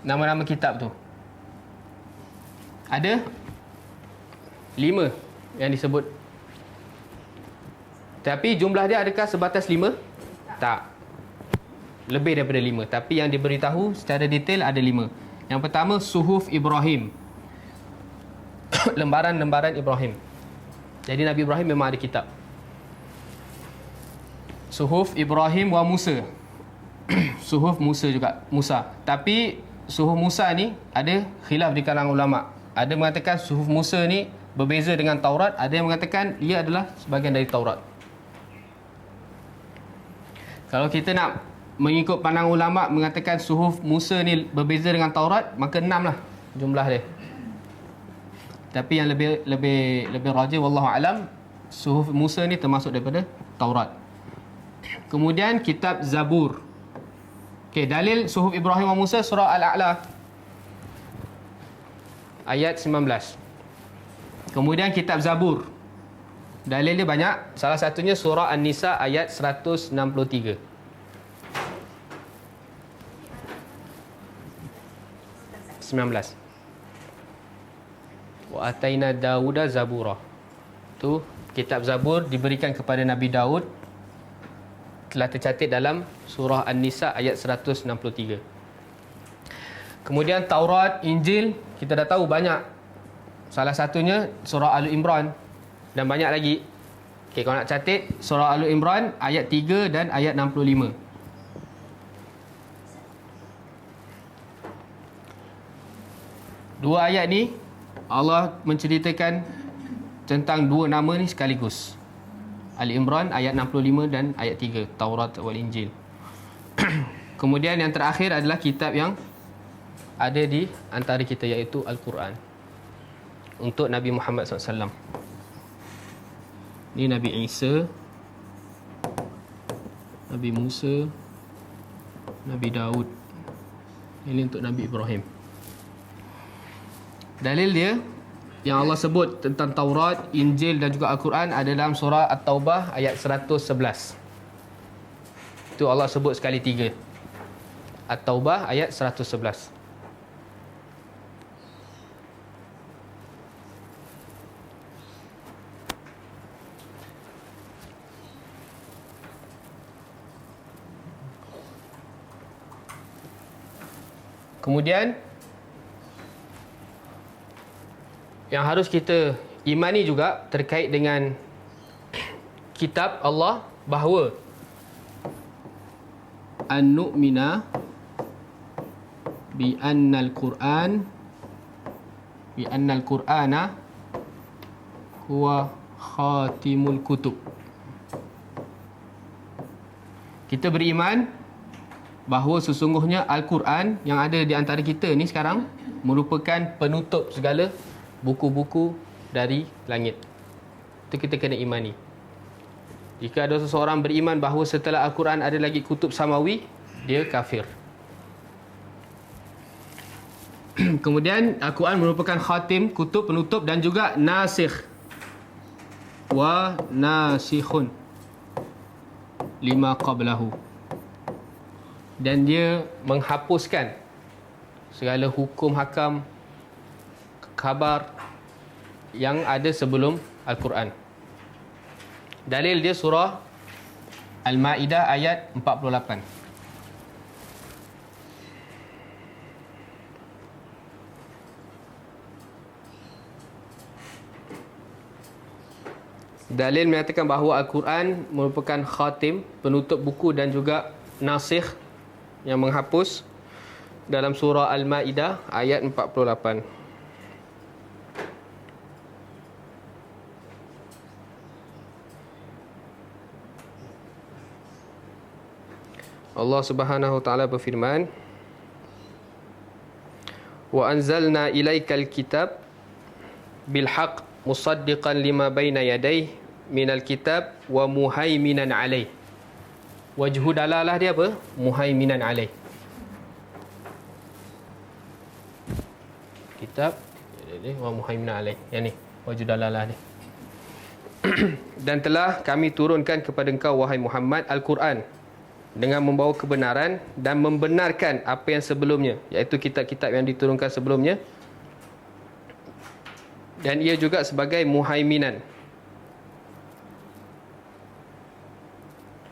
Nama-nama kitab tu ada 5 yang disebut. Tapi jumlah dia adakah sebatas 5? Tak. Lebih daripada 5. Tapi yang diberitahu secara detail ada 5. Yang pertama, Suhuf Ibrahim. Lembaran-lembaran Ibrahim. Jadi Nabi Ibrahim memang ada kitab. Suhuf Ibrahim wa Musa. Suhuf Musa juga, Musa. Tapi Suhuf Musa ni ada khilaf di kalangan ulama. Ada mengatakan Suhuf Musa ni berbeza dengan Taurat, ada yang mengatakan ia adalah sebahagian dari Taurat. Kalau kita nak mengikut pandang ulama mengatakan Suhuf Musa ni berbeza dengan Taurat, maka 6 lah jumlah dia. Tapi yang lebih rajih wallahu alam, Suhuf Musa ni termasuk daripada Taurat. Kemudian kitab Zabur. Okey, dalil Suhuf Ibrahim wa Musa surah Al-A'la ayat 19. Kemudian kitab Zabur. Dalil dia banyak. Salah satunya surah An-Nisa ayat 163. 19. Wa ataina Dauda Zabura. Tu kitab Zabur diberikan kepada Nabi Daud, telah tercatat dalam surah An-Nisa ayat 163. Kemudian Taurat, Injil, kita dah tahu banyak. Salah satunya surah Al-Imran dan banyak lagi. Okey, kalau nak catat surah Al-Imran ayat 3 dan ayat 65. Dua ayat ni Allah menceritakan tentang dua nama ni sekaligus. Al-Imran ayat 65 dan ayat 3, Taurat wal Injil. Kemudian yang terakhir adalah kitab yang ada di antara kita, iaitu Al-Quran, untuk Nabi Muhammad SAW. Ini Nabi Isa, Nabi Musa, Nabi Daud. Ini untuk Nabi Ibrahim. Dalil dia yang Allah sebut tentang Taurat, Injil dan juga Al-Quran ada dalam surah At-Taubah ayat 111. Itu Allah sebut sekali 3. At-Taubah ayat 111. Kemudian yang harus kita imani juga terkait dengan kitab Allah, bahawa an nu'mina bi annal Qur'ana huwa khatimul kutub. Kita beriman bahawa sesungguhnya Al-Quran yang ada di antara kita ni sekarang merupakan penutup segala buku-buku dari langit. Itu kita kena imani. Jika ada seseorang beriman bahawa setelah Al-Quran ada lagi kutub samawi, dia kafir. Kemudian Al-Quran merupakan khatim, kutub, penutup, dan juga nasikh wa nasikhun lima qablahu, dan dia menghapuskan segala hukum hakam, khabar yang ada sebelum Al-Quran. Dalil dia surah Al-Ma'idah ayat 48. Dalil menyatakan bahawa Al-Quran merupakan khatim, penutup buku, dan juga nasikh yang menghapus, dalam surah Al-Ma'idah ayat 48. Allah Subhanahu wa taala berfirman, "Wa anzalna ilaikal kitab bil haqq musaddiqan lima baina yadayhi minal kitab wa muhaiminan alaih." Wajhu dalalah dia apa? Muhaiminan alaih. Kitab wa muhaiminan alaih. Yang ni wajhu dalalah dia. Dan telah kami turunkan kepada engkau wahai Muhammad Al-Quran dengan membawa kebenaran dan membenarkan apa yang sebelumnya, iaitu kitab-kitab yang diturunkan sebelumnya, dan ia juga sebagai muhaiminan,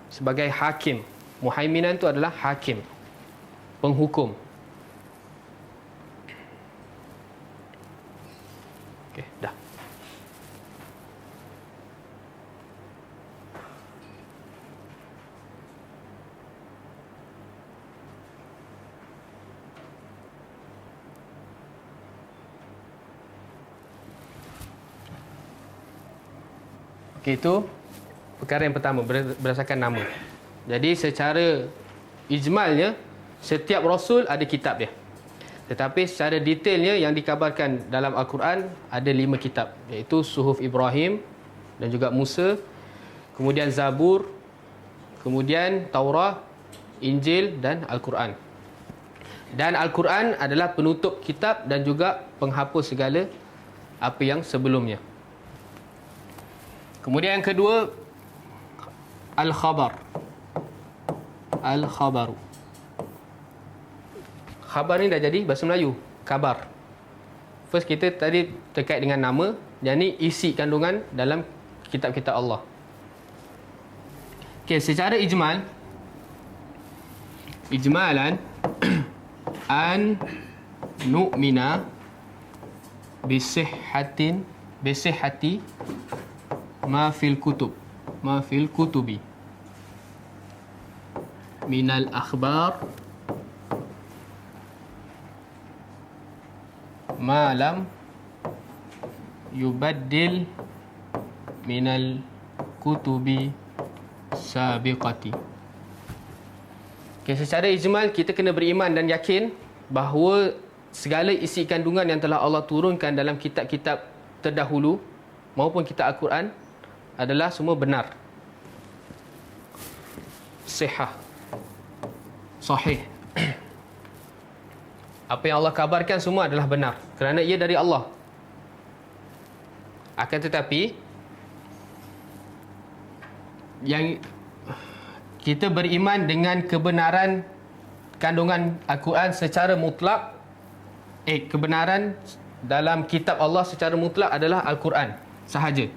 sebagai hakim. Muhaiminan itu adalah hakim, penghukum. Okey, dah. Okey, itu perkara yang pertama, berdasarkan nama. Jadi secara ijmalnya setiap rasul ada kitab dia. Tetapi secara detailnya yang dikabarkan dalam Al-Quran ada 5 kitab, iaitu Suhuf Ibrahim dan juga Musa, kemudian Zabur, kemudian Taurah, Injil dan Al-Quran. Dan Al-Quran adalah penutup kitab dan juga penghapus segala apa yang sebelumnya. Kemudian yang kedua, Al-Khabar. Al-Khabaru. Khabar ni dah jadi bahasa Melayu, kabar. First kita tadi terkait dengan nama, yang ni isi kandungan dalam kitab-kitab Allah. Okey, secara ijmalan an nu'mina bisihhati ma fil kutubi minal akhbar ma lam yubaddil minal kutubi sabiqati. Okay, secara ijmal kita kena beriman dan yakin bahawa segala isi kandungan yang telah Allah turunkan dalam kitab-kitab terdahulu maupun kitab Al-Quran adalah semua benar, sahih. Apa yang Allah kabarkan semua adalah benar kerana ia dari Allah. Akan tetapi yang kita beriman dengan kebenaran kandungan Al-Quran secara mutlak, kebenaran dalam kitab Allah secara mutlak adalah Al-Quran sahaja.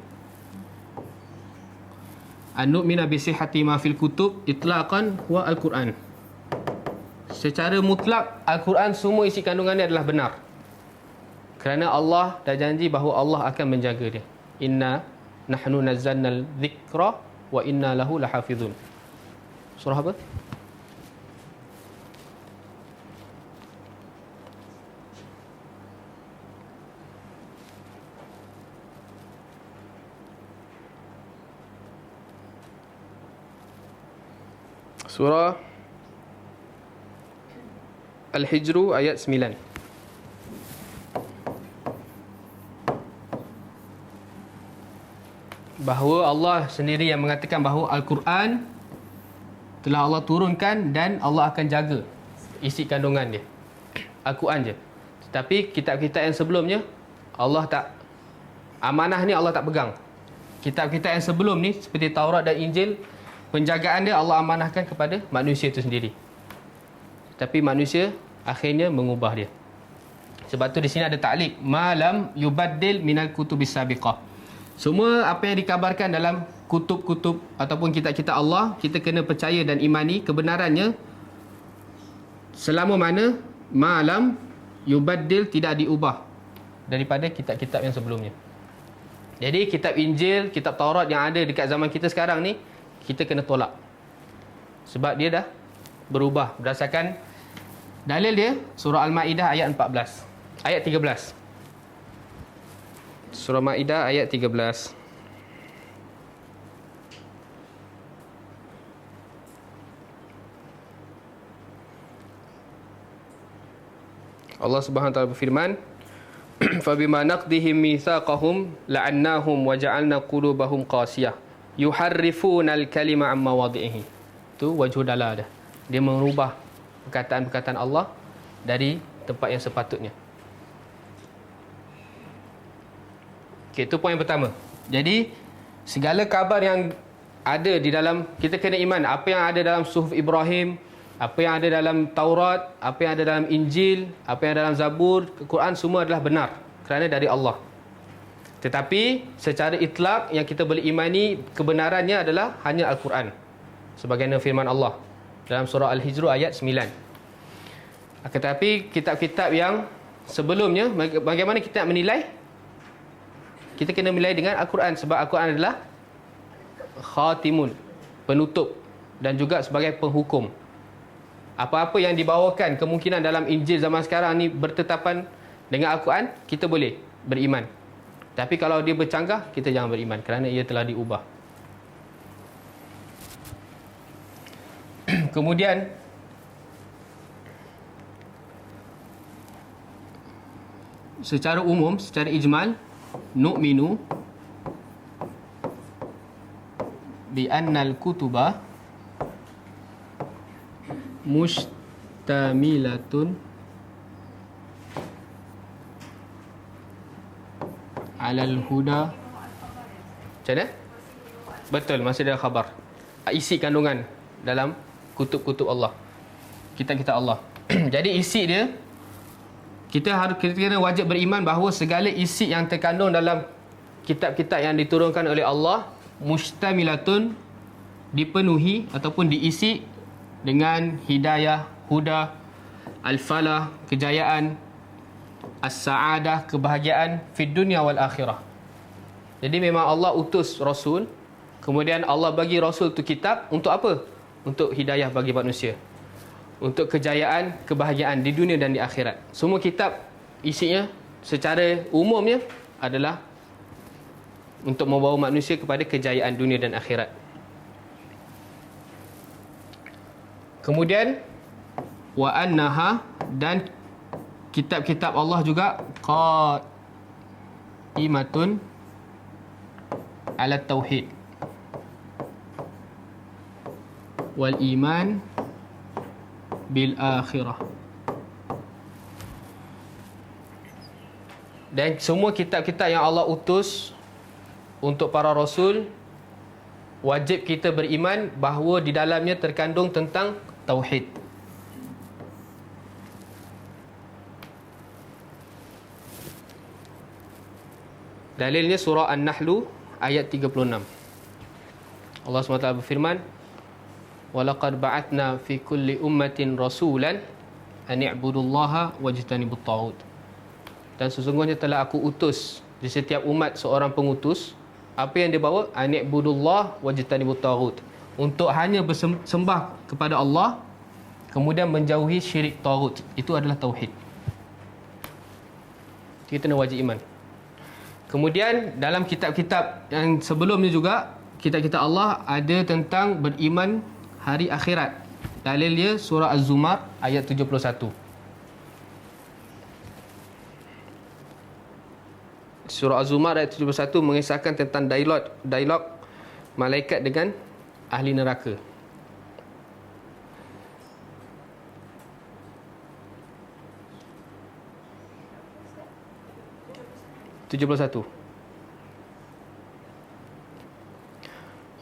An-nu'mina bisihhati ma fil kutub itlaqan huwa Al-Quran. secara mutlak Al-Quran semua isi kandungannya adalah benar. Kerana Allah dah janji bahawa Allah akan menjaga dia. Inna nahnu nazzalna dzikra wa inna lahu lahafizun. Surah apa? Surah Al-Hijr ayat 9. Bahawa Allah sendiri yang mengatakan bahawa Al-Quran telah Allah turunkan dan Allah akan jaga isi kandungan dia. Al-Quran je. Tetapi kitab-kitab yang sebelumnya Allah tak, amanah ni Allah tak pegang. Kitab-kitab yang sebelum ni seperti Taurat dan Injil, penjagaan dia Allah amanahkan kepada manusia itu sendiri. Tapi manusia akhirnya mengubah dia. Sebab tu di sini ada ta'liq, malam yubaddil minal kutubis sabiqah. Semua apa yang dikabarkan dalam kutub-kutub ataupun kitab-kitab Allah, kita kena percaya dan imani kebenarannya selama mana malam yubaddil, tidak diubah daripada kitab-kitab yang sebelumnya. Jadi kitab Injil, kitab Taurat yang ada dekat zaman kita sekarang ni, kita kena tolak. Sebab dia dah berubah berdasarkan dalil dia, surah Al-Ma'idah ayat 14. Ayat 13. Surah Ma'idah ayat 13. Allah Subhanahu wa taala berfirman, "Fabima naqdihim mitsaqahum la'annahum wa ja'alna qulubahum qasiyah yuharrifuna al-kalima 'an mawadhi'ihi." Tu wajhu dalal dah. Dia merubah perkataan-perkataan Allah dari tempat yang sepatutnya. Okey, itu poin pertama. Jadi segala kabar yang ada di dalam, kita kena iman apa yang ada dalam Suhuf Ibrahim, apa yang ada dalam Taurat, apa yang ada dalam Injil, apa yang ada dalam Zabur, Quran, semua adalah benar kerana dari Allah. Tetapi secara itlak yang kita boleh imani kebenarannya adalah hanya Al-Quran, sebagaimana firman Allah dalam surah Al-Hijr ayat 9. Tetapi kitab-kitab yang sebelumnya, bagaimana kita menilai? Kita kena menilai dengan Al-Quran, sebab Al-Quran adalah khatimun, penutup, dan juga sebagai penghukum. Apa-apa yang dibawakan kemungkinan dalam Injil zaman sekarang ni bertetapan dengan Al-Quran, kita boleh beriman. Tapi kalau dia bercanggah, kita jangan beriman kerana ia telah diubah. Kemudian secara umum, secara ijmal, nu'minu bi annal kutuba mustamilatun alal huda. Macam mana? Betul, masih ada khabar. Isi kandungan dalam kutub-kutub Allah, kitab-kitab Allah. Jadi isi dia, kita kena wajib beriman bahawa segala isi yang terkandung dalam kitab-kitab yang diturunkan oleh Allah mustamilatun, dipenuhi ataupun diisi dengan hidayah, huda, al-falah, kejayaan, as-sa'adah, kebahagiaan fid dunya wal akhirah. Jadi memang Allah utus Rasul, kemudian Allah bagi Rasul tu kitab untuk apa? Untuk hidayah bagi manusia, untuk kejayaan, kebahagiaan di dunia dan di akhirat. Semua kitab isinya secara umumnya adalah untuk membawa manusia kepada kejayaan dunia dan akhirat. Kemudian wa annaha, dan kitab-kitab Allah juga qaimatun ala tauhid wal iman bil akhirah. Dan semua kitab-kitab yang Allah utus untuk para rasul, wajib kita beriman bahawa di dalamnya terkandung tentang tauhid. Dalilnya surah An-Nahl ayat 36. Allah SWT berfirman, "Walaqad ba'athna fi kulli ummatin rasulan an i'budullaha wajtanibut taghut. Dan sesungguhnya telah aku utus di setiap umat seorang pengutus. Apa yang dia bawa? An i'budullah wajtanibut taghut. Untuk hanya bersembah kepada Allah, kemudian menjauhi syirik taghut. Itu adalah tauhid. Kita kena wajib iman. Kemudian dalam kitab-kitab yang sebelumnya juga, kitab-kitab Allah ada tentang beriman hari akhirat. Dalil dia surah Az-Zumar ayat 71. Surah Az-Zumar ayat 71 mengisahkan tentang dialog malaikat dengan ahli neraka.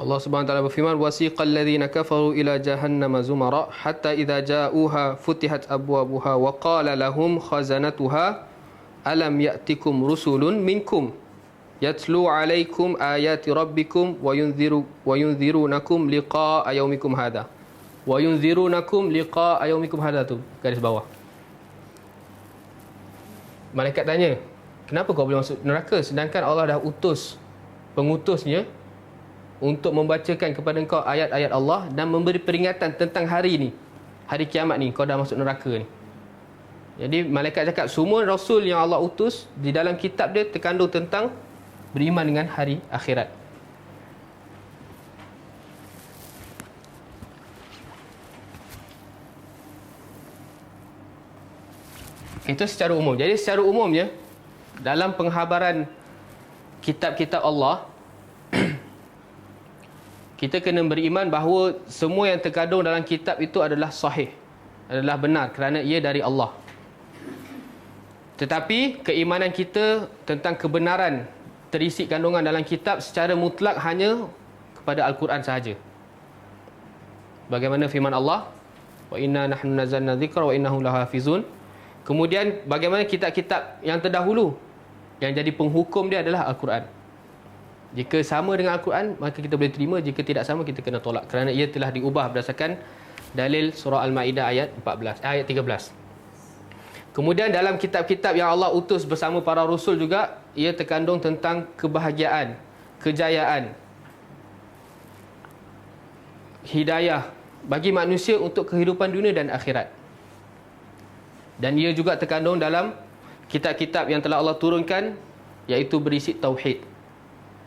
Allah Subhanahu wa taala berfirman, wasiqal ladzina kafaru ila jahannama zumara hatta idza ja'uha futihat abwabuha wa qala lahum khazanatuha alam ya'tikum rusulun minkum yatlu 'alaikum ayati rabbikum wa yunzirunakum liqa'a yaumikum hadha. Wa yunzirunakum liqa'a yaumikum hadha, tu garis bawah. Malaikat tanya, kenapa kau boleh masuk neraka sedangkan Allah dah utus pengutusnya untuk membacakan kepada engkau ayat-ayat Allah dan memberi peringatan tentang hari ni, hari kiamat ni, kau dah masuk neraka ni. Jadi malaikat cakap semua rasul yang Allah utus di dalam kitab dia terkandung tentang beriman dengan hari akhirat. Itu secara umum. Jadi secara umumnya dalam penghabaran kitab-kitab Allah, kita kena beriman bahawa semua yang terkandung dalam kitab itu adalah sahih, adalah benar kerana ia dari Allah. Tetapi keimanan kita tentang kebenaran terisi kandungan dalam kitab secara mutlak hanya kepada Al-Quran sahaja. Bagaimana firman Allah, wa inna nahnu nazzalna dzikra wa innahu lahafizun. Kemudian bagaimana kitab-kitab yang terdahulu, yang jadi penghukum dia adalah Al-Quran. Jika sama dengan Al-Quran, maka kita boleh terima. Jika tidak sama, kita kena tolak kerana ia telah diubah berdasarkan dalil surah Al-Ma'idah ayat 13. Kemudian dalam kitab-kitab yang Allah utus bersama para rasul juga, ia terkandung tentang kebahagiaan, kejayaan, hidayah bagi manusia untuk kehidupan dunia dan akhirat. Dan ia juga terkandung dalam kitab-kitab yang telah Allah turunkan, iaitu berisi tauhid.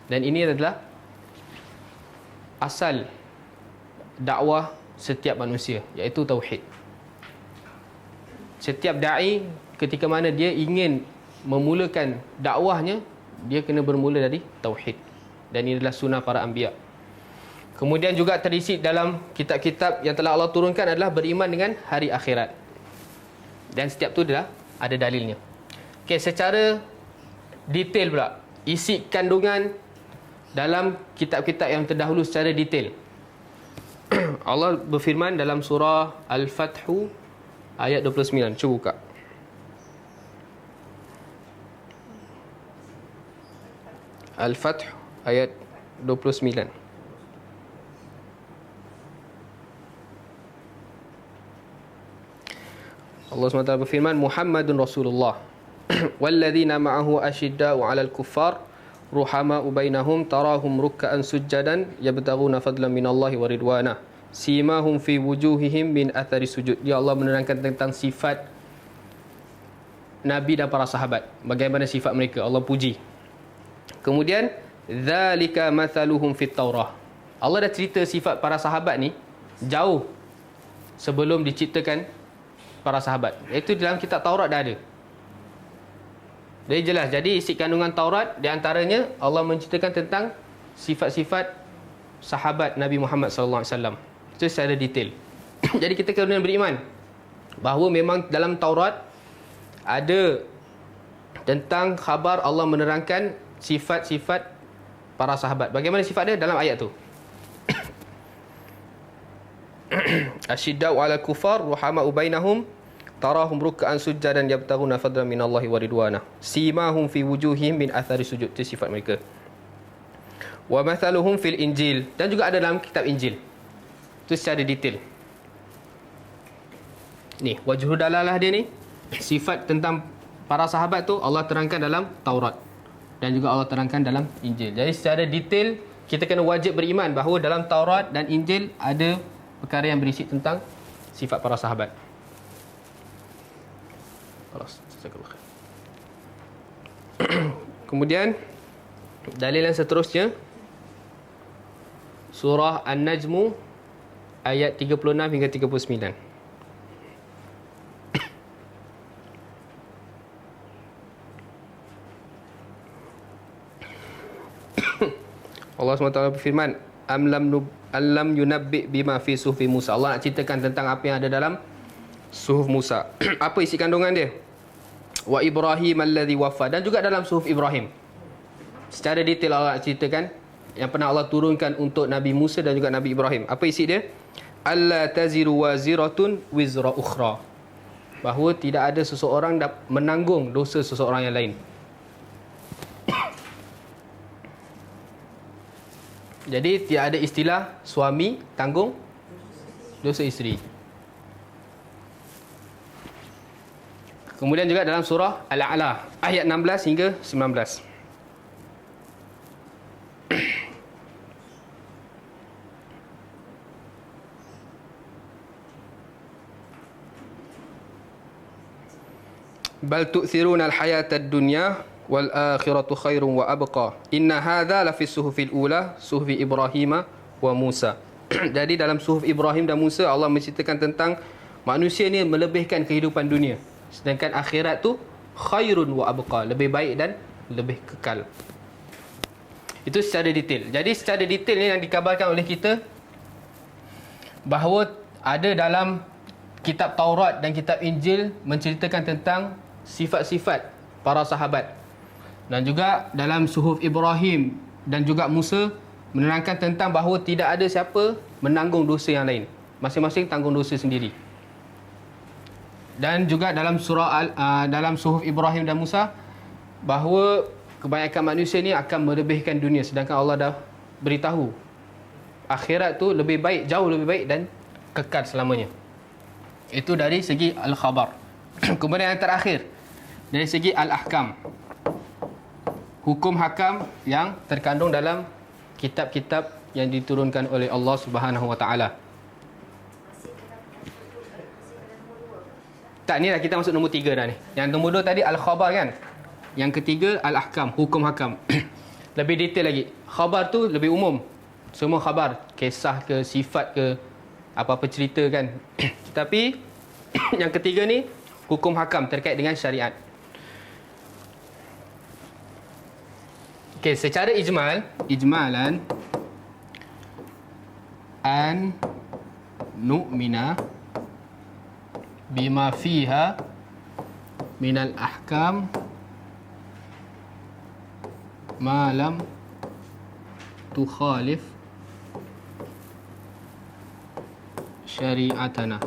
Dan ini adalah asal dakwah setiap manusia, iaitu tauhid. Setiap da'i ketika mana dia ingin memulakan dakwahnya, dia kena bermula dari tauhid. Dan ini adalah sunnah para anbiya. Kemudian juga terisi dalam kitab-kitab yang telah Allah turunkan adalah beriman dengan hari akhirat. Dan setiap tu adalah ada dalilnya. Okey, secara detail pula, isi kandungan dalam kitab-kitab yang terdahulu secara detail. Allah berfirman dalam surah Al-Fath ayat 29. Cuba buka. Al-Fath ayat 29. Allah SWT berfirman, Muhammadun Rasulullah walladzina ma'ahu asyidda'u 'alal kuffar ruhama'u bainahum tarahum ruk'an sujjadan yabtaghuna fadlan minallahi wa ridwana simahum fi wujuhihim min athari sujud. Ya Allah menerangkan tentang sifat Nabi dan para sahabat, bagaimana sifat mereka, Allah puji. Kemudian dzalika mathaluhum fit Taurah. Allah dah cerita sifat para sahabat ni jauh sebelum diciptakan para sahabat. Itu dalam kitab Taurat dah ada. Jadi jelas. Jadi isi kandungan Taurat di antaranya Allah menceritakan tentang sifat-sifat sahabat Nabi Muhammad SAW. Itu secara detail. Jadi kita kena beriman bahawa memang dalam Taurat ada tentang khabar Allah menerangkan sifat-sifat para sahabat. Bagaimana sifat dia dalam ayat tu? Asyidda'u 'alal kufar ruhama'u bainahum tarahum ruk'an sujjadan yabtaghuna fadlan minallahi wa ridwana simahum fi wujuhihim min athari sujud. Itu sifat mereka. Wa mathaluhum fil injil, dan juga ada dalam kitab Injil. Itu secara detail. Ni, wajhul dalalah dia ni, sifat tentang para sahabat tu Allah terangkan dalam Taurat dan juga Allah terangkan dalam Injil. Jadi secara detail kita kena wajib beriman bahawa dalam Taurat dan Injil ada perkara yang berisi tentang sifat para sahabat. Kemudian dalil yang seterusnya, surah An-Najmu ayat 36 hingga 39. Allah SWT berfirman, Am lam yunabbi bima fi suhfi Musa. Allah nak ceritakan tentang apa yang ada dalam suhuf Musa. Apa isi kandungan dia? Wa Ibrahim alladhi wafa. Dan juga dalam suhuf Ibrahim. Secara detail Allah nak ceritakan yang pernah Allah turunkan untuk Nabi Musa dan juga Nabi Ibrahim. Apa isi dia? Alla taziru waziratun wizra ukhra. Bahawa tidak ada seseorang menanggung dosa seseorang yang lain. Jadi tidak ada istilah suami tanggung dosa isteri. Kemudian juga dalam surah Al-A'la ayat 16 hingga 19. Bal tu'thiruna al-hayata ad-dunya wal akhiratu khairun wa abqa. Inna hadza la fi suhufil ula, suhufi Ibrahim wa Musa. Jadi dalam suhuf Ibrahim dan Musa Allah menceritakan tentang manusia ni melebihkan kehidupan dunia, sedangkan akhirat tu khairun wa abqa, lebih baik dan lebih kekal. Itu secara detail. Jadi secara detail ni yang dikabarkan oleh kita bahawa ada dalam kitab Taurat dan kitab Injil menceritakan tentang sifat-sifat para sahabat. Dan juga dalam suhuf Ibrahim dan juga Musa menerangkan tentang bahawa tidak ada siapa menanggung dosa yang lain. Masing-masing tanggung dosa sendiri. Dan juga dalam dalam suhuf Ibrahim dan Musa bahawa kebanyakan manusia ni akan melebihkan dunia, sedangkan Allah dah beritahu akhirat tu lebih baik, jauh lebih baik dan kekal selamanya. Itu dari segi al-khabar. Kemudian yang terakhir, dari segi al-ahkam, hukum hakam yang terkandung dalam kitab-kitab yang diturunkan oleh Allah Subhanahu Wa Taala. Tak, ni dah kita masuk nombor 3 dah ni. Yang nombor 2 tadi al-khabar kan. Yang ketiga al-ahkam, hukum hakam. Lebih detail lagi. Khabar tu lebih umum. Semua khabar, kisah ke, sifat ke, apa-apa cerita kan. Tapi yang ketiga ni hukum hakam terkait dengan syariat. Okey, secara ijmalan an nu'mina bima fiha minal ahkam ma lam tukhalif syariatana.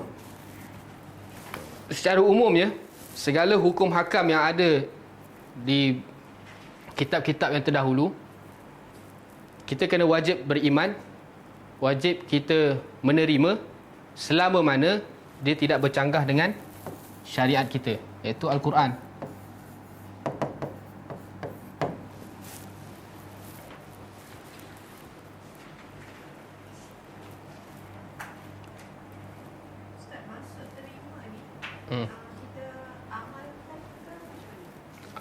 Secara umum ya, segala hukum hakam yang ada di kitab-kitab yang terdahulu, kita kena wajib beriman, wajib kita menerima selama mana dia tidak bercanggah dengan syariat kita, iaitu Al-Quran. Ustaz, maksud terima ni kita amalkan ke macam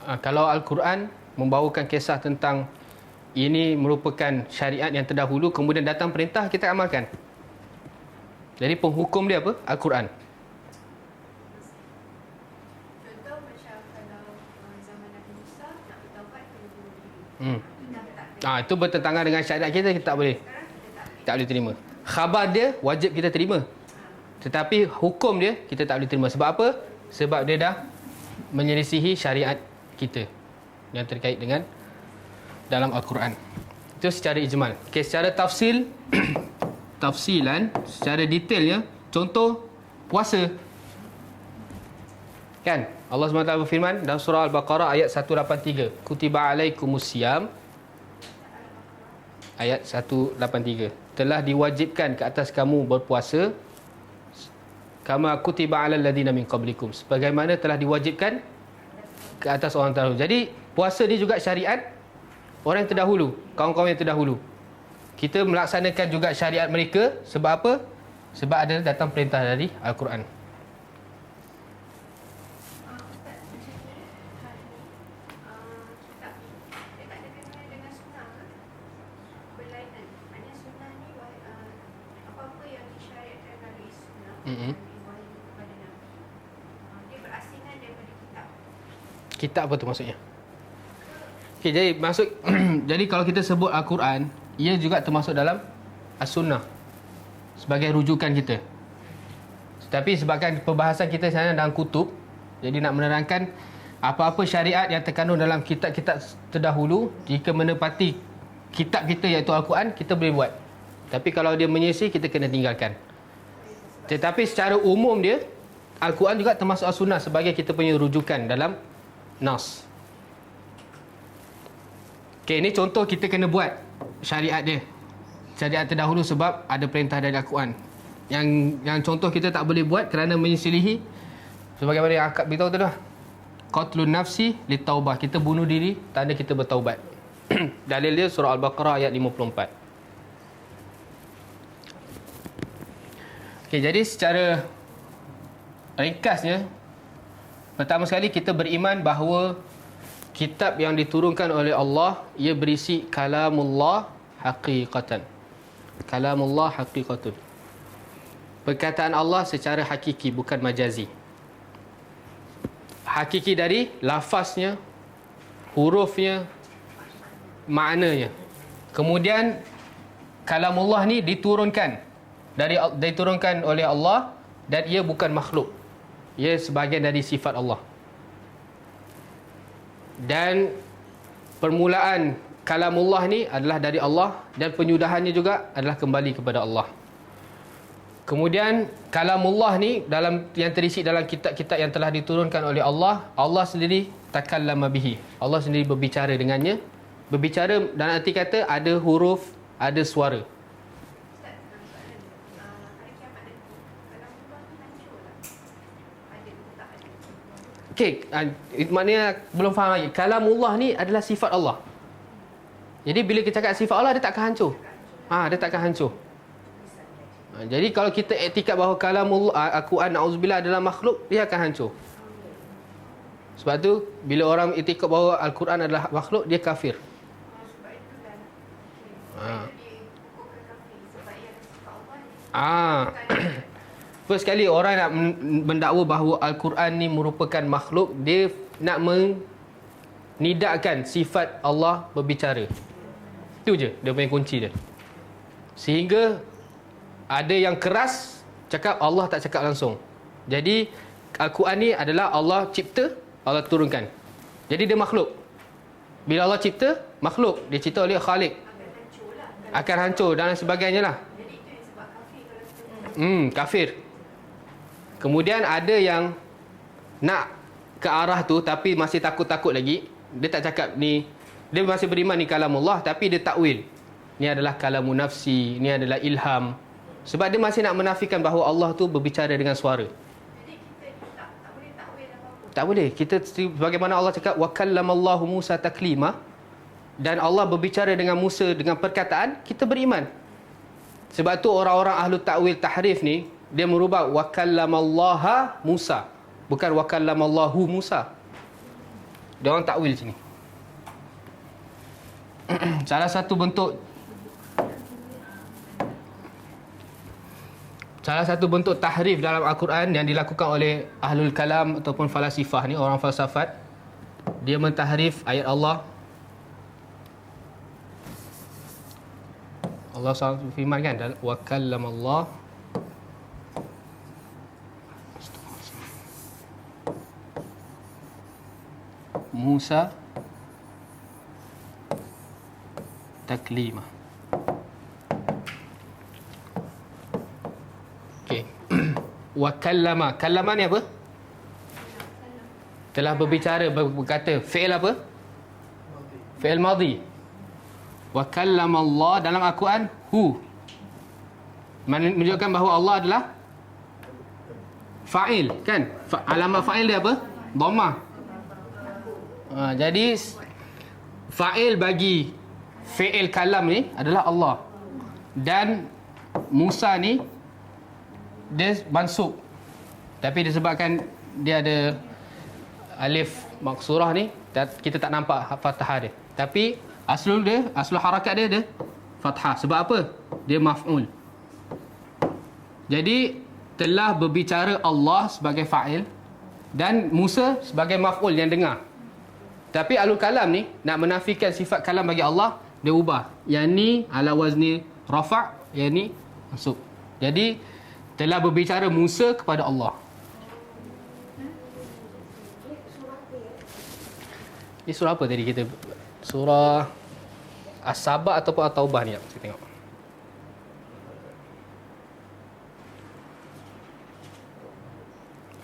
mana? Kalau Al-Quran membawakan kisah tentang ini merupakan syariat yang terdahulu, kemudian datang perintah, kita amalkan. Jadi penghukum dia apa? Al-Quran. Contoh macam kalau zaman Nabi Musa nak bertaubat kena bunuh diri. Itu bertentangan dengan syariat kita, kita tak boleh. Sekarang kita Tak boleh terima. Khabar dia wajib kita terima. Tetapi hukum dia kita tak boleh terima. Sebab apa? Sebab dia dah menyelisihi syariat kita yang terkait dengan dalam Al-Quran. Itu secara ijmal. Okay, secara tafsil tafsilan, secara detailnya, contoh puasa. Kan? Allah SWT berfirman dalam surah Al-Baqarah ayat 183. Kutiba alaikumusiyam ayat 183. Telah diwajibkan ke atas kamu berpuasa kama kutiba 'alal ladzina min qablikum, sebagaimana telah diwajibkan ke atas orang terdahulu. Jadi puasa ni juga syariat orang yang terdahulu, kaum-kaum yang terdahulu. Kita melaksanakan juga syariat mereka sebab apa? Sebab ada datang perintah dari Al-Quran. Ustaz, macam ni hari ni kita dekat dengan sunnah ke? Berlainan. Maknanya sunnah ni apa-apa yang disyariatkan dari sunnah diwahyukan kepada Nabi, dia berasingan daripada kitab. Kitab apa tu maksudnya? Okay, jadi maksud jadi kalau kita sebut Al-Quran, ia juga termasuk dalam As-Sunnah sebagai rujukan kita. Tapi sebabkan perbahasan kita sekarang dalam kutub, jadi nak menerangkan apa-apa syariat yang terkandung dalam kitab-kitab terdahulu, jika menepati kitab kita iaitu Al-Quran, kita boleh buat. Tapi kalau dia menyisih, kita kena tinggalkan. Tetapi secara umum dia, Al-Quran juga termasuk As-Sunnah sebagai kita punya rujukan dalam Nas. Okay, ini contoh kita kena buat syariat dia, syariat terdahulu, sebab ada perintah dari Al-Quran. Yang contoh kita tak boleh buat kerana menyelisihi, sebagaimana yang akak beritahu tu dah, qatlun nafsi litaubah, kita bunuh diri tanda kita bertaubat. Dalil dia surah Al-Baqarah ayat 54. Okay, jadi secara ringkasnya, pertama sekali kita beriman bahawa kitab yang diturunkan oleh Allah, ia berisi kalamullah haqiqatan. Kalamullah haqiqatun. Perkataan Allah secara hakiki, bukan majazi. Hakiki dari lafaznya, hurufnya, maknanya. Kemudian kalamullah ni diturunkan oleh Allah, dan ia bukan makhluk. Ia sebahagian dari sifat Allah. Dan permulaan kalamullah ni adalah dari Allah, dan penyudahannya juga adalah kembali kepada Allah. Kemudian kalamullah ni yang terisi dalam kitab-kitab yang telah diturunkan oleh Allah, Allah sendiri takallama bihi. Allah sendiri berbicara dengannya. Berbicara dan arti kata ada huruf, ada suara. Ustaz, soalan hari kiamat nanti, kalamullah ni hancur tak? Ada ke tak ada? Okey, maknanya belum faham lagi. Kalamullah ni adalah sifat Allah. Jadi bila kita cakap sifat Allah, dia takkan hancur. Dia takkan hancur. Jadi kalau kita iktikad bahawa kalamullah, Al-Quran, na'udzubillah, adalah makhluk, dia akan hancur. Sebab tu bila orang iktikad bahawa Al-Quran adalah makhluk, dia kafir. Sebab itu dah sebab itu dihukumkan kafir, sebab ia adalah sifat Allah ni. First sekali orang nak mendakwa bahawa Al-Quran ni merupakan makhluk, dia nak menidakkan sifat Allah berbicara. Itu je dia punya kunci dia. Sehingga ada yang keras cakap Allah tak cakap langsung. Jadi Al-Quran ni adalah Allah cipta, Allah turunkan. Jadi dia makhluk. Bila Allah cipta, makhluk, dia cipta oleh Khalik, akan hancur dan sebagainya lah. Jadi itu yang sebab kafir kalau kita kafir. Kemudian ada yang nak ke arah tu tapi masih takut-takut lagi. Dia tak cakap ni, dia masih beriman ni kalamullah, tapi dia takwil. Ni adalah kalamun nafsi, ni adalah ilham. Sebab dia masih nak menafikan bahawa Allah tu berbicara dengan suara. Jadi kita tak boleh takwil apa-apa. Tak boleh. Kita bagaimana Allah cakap wa kallamallahu Musa taklima, dan Allah berbicara dengan Musa dengan perkataan, kita beriman. Sebab tu orang-orang ahlu takwil tahrif ni, dia merubah wa kallamallaha Musa, bukan wa kallamallahu Musa. Dia orang takwil sini. Salah satu bentuk tahrif dalam Al-Quran yang dilakukan oleh ahlul kalam ataupun falasifah ni, orang falsafat, dia mentahrif ayat Allah. Allah SWT firman kan, wa kallamallah Musa taklima. Okey. Wa kallama. Kallama ni apa? Telah berbicara, berkata. Fi'il apa? Fi'il madhi. Wa kallama Allah dalam Al-Quran hu. Menunjukkan bahawa Allah adalah Fa'il kan? Alamat fa'il dia apa? Dhammah. Jadi fa'il bagi fi'il kalam ni adalah Allah. Dan Musa ni dia mansub. Tapi disebabkan dia ada alif maksurah ni, kita tak nampak fathah dia. Tapi asal harakat dia fathah. Sebab apa? Dia maf'ul. Jadi telah berbicara Allah sebagai fa'il dan Musa sebagai maf'ul yang dengar. Tapi alul kalam ni nak menafikan sifat kalam bagi Allah, dia ubah. Yang ni ala wazni rafa', yang ni mansub. Jadi telah berbicara Musa kepada Allah. Ini surah apa tadi kita? Surah As-Saba ataupun At-Taubah ni? Saya tengok.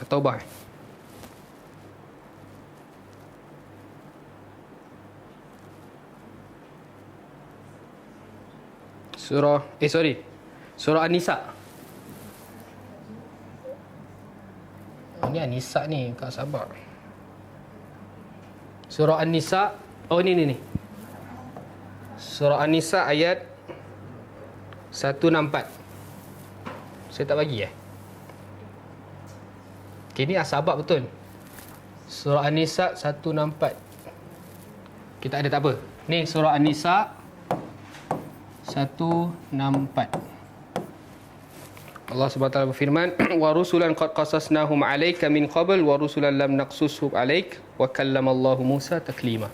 At-Taubah. Surah An-Nisa. Ini An-Nisa ni, Kak sabar. Surah An-Nisa. Oh ni. Surah An-Nisa ayat 164. Saya tak bagi Okay, ni As-Sabak betul. Surah An-Nisa 164. Kita ada tak apa. Ni surah An-Nisa 164. Allah SWT berfirman, wa rusulan qad qasasnahum 'alaika min qabl wa rusulan lam naqsushum 'alaik wa kallamallahu Musa taklima.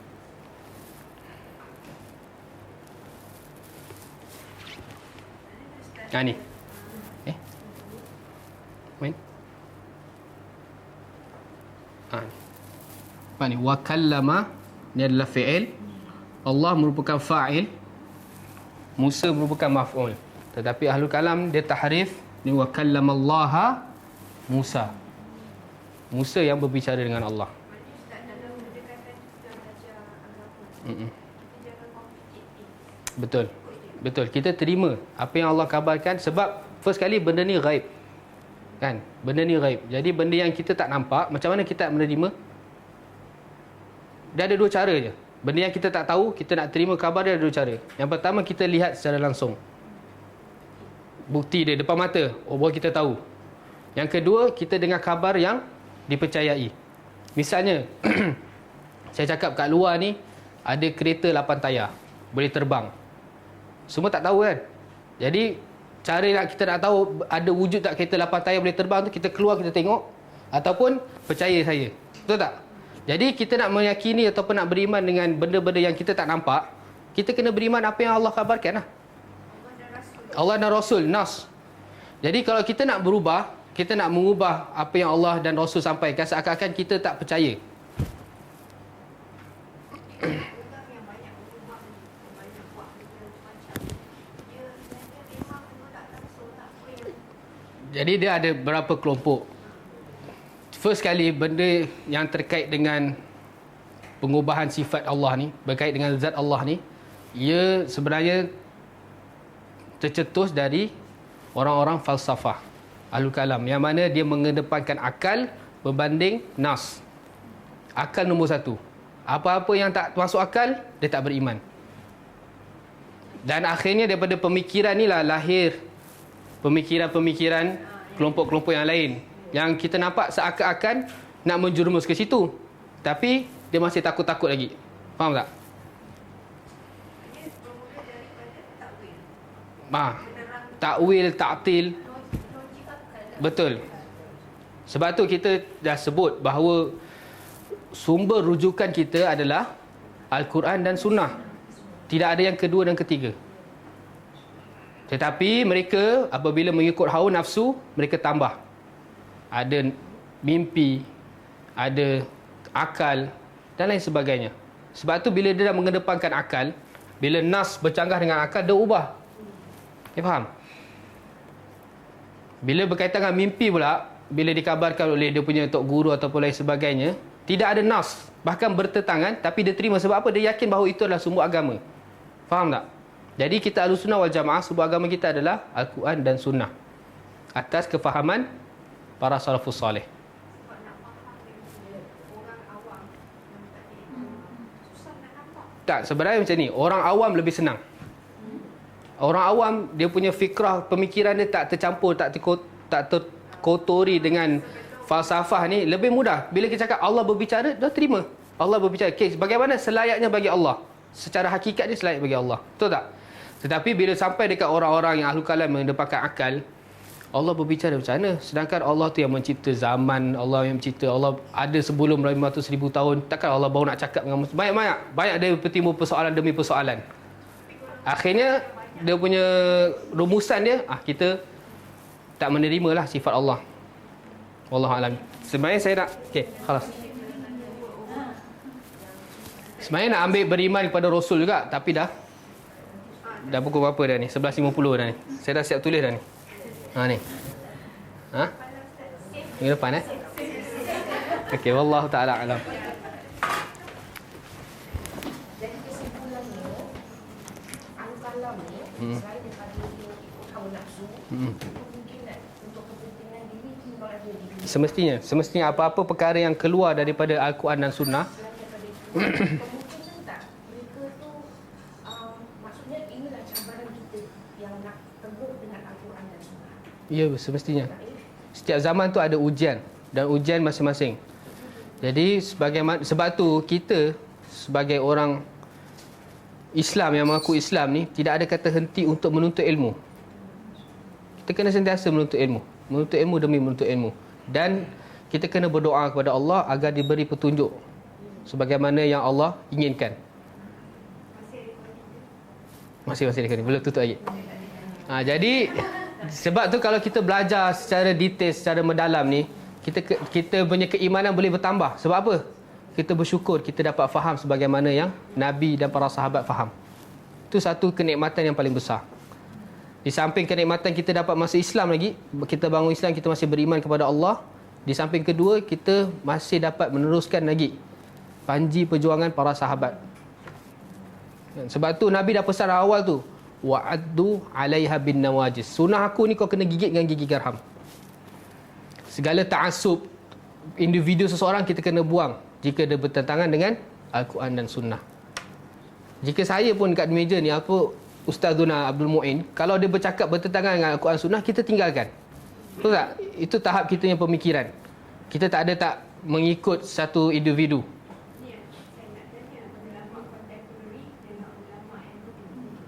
Ni. Main. Apa ni? Wa kallama ni adalah fi'il. Allah merupakan fa'il. Musa merupakan maf'ul. Tetapi ahlul kalam dia tahrif ni wa kallamallaha Musa. Musa yang berbicara dengan Allah. Betul. Kita terima apa yang Allah kabarkan sebab first kali benda ni ghaib. Kan? Benda ni ghaib. Jadi benda yang kita tak nampak, macam mana kita nak menerima? Dia ada dua cara je. Benda yang kita tak tahu, kita nak terima khabar dia ada dua cara. Yang pertama, kita lihat secara langsung. Bukti dia depan mata, baru kita tahu. Yang kedua, kita dengar khabar yang dipercayai. Misalnya, saya cakap kat luar ni ada kereta 8 tayar, boleh terbang. Semua tak tahu kan? Jadi cara nak kita nak tahu ada wujud tak kereta 8 tayar boleh terbang tu, kita keluar, kita tengok ataupun percaya saya. Betul tak? Jadi kita nak meyakini ataupun nak beriman dengan benda-benda yang kita tak nampak, kita kena beriman apa yang Allah kabarkan lah. Allah dan Rasul, nas. Jadi kalau kita nak berubah, kita nak mengubah apa yang Allah dan Rasul sampaikan, seakan-akan kita tak percaya. Jadi dia ada berapa kelompok. First kali, benda yang terkait dengan pengubahan sifat Allah ni, berkait dengan zat Allah ni, ia sebenarnya tercetus dari orang-orang falsafah, ahlul kalam, yang mana dia mengedepankan akal berbanding nas. Akal nombor satu. Apa-apa yang tak masuk akal, dia tak beriman. Dan akhirnya daripada pemikiran ni lah lahir pemikiran-pemikiran kelompok-kelompok yang lain, yang kita nampak seakan-akan nak menjerumus ke situ, tapi dia masih takut-takut lagi. Faham tak? Takwil, ta'til. Betul. Sebab tu kita dah sebut bahawa sumber rujukan kita adalah Al-Quran dan Sunnah. Tidak ada yang kedua dan ketiga. Tetapi mereka apabila mengikut hawa nafsu, mereka tambah. Ada mimpi, ada akal dan lain sebagainya. Sebab tu bila dia dah mengedepankan akal, bila nas bercanggah dengan akal, dia ubah. Faham? Bila berkaitan dengan mimpi pula, bila dikabarkan oleh dia punya tok guru ataupun lain sebagainya, tidak ada nas, bahkan bertentangan, tapi dia terima. Sebab apa? Dia yakin bahawa itu adalah sumber agama. Faham tak? Jadi kita Ahlussunnah wal Jamaah, sumber agama kita adalah Al-Quran dan Sunnah, atas kefahaman para salafus salih. Sebab nak faham dengan orang awam yang tak ada susah nak nampak. Tak, sebenarnya macam ni, orang awam lebih senang. Orang awam dia punya fikrah, pemikiran dia tak tercampur, tak terkotori dengan falsafah ni, lebih mudah. Bila kita cakap Allah berbicara, dah terima. Allah berbicara. Okay, bagaimana selayaknya bagi Allah? Secara hakikat dia selayak bagi Allah. Betul tak? Tetapi bila sampai dekat orang-orang yang ahlu kalam yang dia pakai akal, Allah berbicara macam mana? Sedangkan Allah tu yang mencipta zaman, Allah yang mencipta, Allah ada sebelum 500,000 tahun. Takkan Allah baru nak cakap dengan banyak dia bertimbul persoalan demi persoalan. Akhirnya dia punya rumusan dia, kita tak menerima lah sifat Allah. Wallahualam. Sebenarnya saya nak, khalas. Sebenarnya nak ambil beriman kepada Rasul juga, tapi dah pukul berapa dah ni? 11.50 dah ni. Saya dah siap tulis dah ni. Ni. Minggu depan Okey, wallahu taala alam. Jadi kesimpulannya, al-kalam ni selain daripada ikut hawa nafsu, kemungkinan untuk kepentingan diri timbang ada di Semestinya apa-apa perkara yang keluar daripada Al-Quran dan Sunnah, kemungkinan tak mereka tu maksudnya inilah cabaran kita yang nak teguh dengan Al-Quran dan Sunnah. ya, semestinya. Setiap zaman tu ada ujian dan ujian masing-masing. Jadi sebab tu kita sebagai orang Islam yang mengaku Islam ni tidak ada kata henti untuk menuntut ilmu. Kita kena sentiasa menuntut ilmu demi menuntut ilmu, dan kita kena berdoa kepada Allah agar diberi petunjuk sebagaimana yang Allah inginkan. Masih recording, belum tutup lagi. Jadi sebab tu kalau kita belajar secara detail, secara mendalam ni, kita punya keimanan boleh bertambah. Sebab apa? Kita bersyukur kita dapat faham sebagaimana yang Nabi dan para sahabat faham. Itu satu kenikmatan yang paling besar. Di samping kenikmatan kita dapat masuk Islam lagi, kita bangun Islam, kita masih beriman kepada Allah. Di samping kedua, kita masih dapat meneruskan lagi panji perjuangan para sahabat. Sebab tu Nabi dah pesan awal tu, wa'addu 'alaiha bin nawajis. Sunnah aku ni kau kena gigit dengan gigi garham. Segala ta'assub individu seseorang kita kena buang jika dia bertentangan dengan Al-Quran dan Sunnah. Jika saya pun dekat meja ni, Ustazuna Abdul Mu'in, kalau dia bercakap bertentangan dengan Al-Quran Sunnah, kita tinggalkan. Betul tak? Itu tahap kita punya pemikiran. Kita tak mengikut satu individu. Ni saya nak tanya, ulama contemporary dengan ulama yang dulu,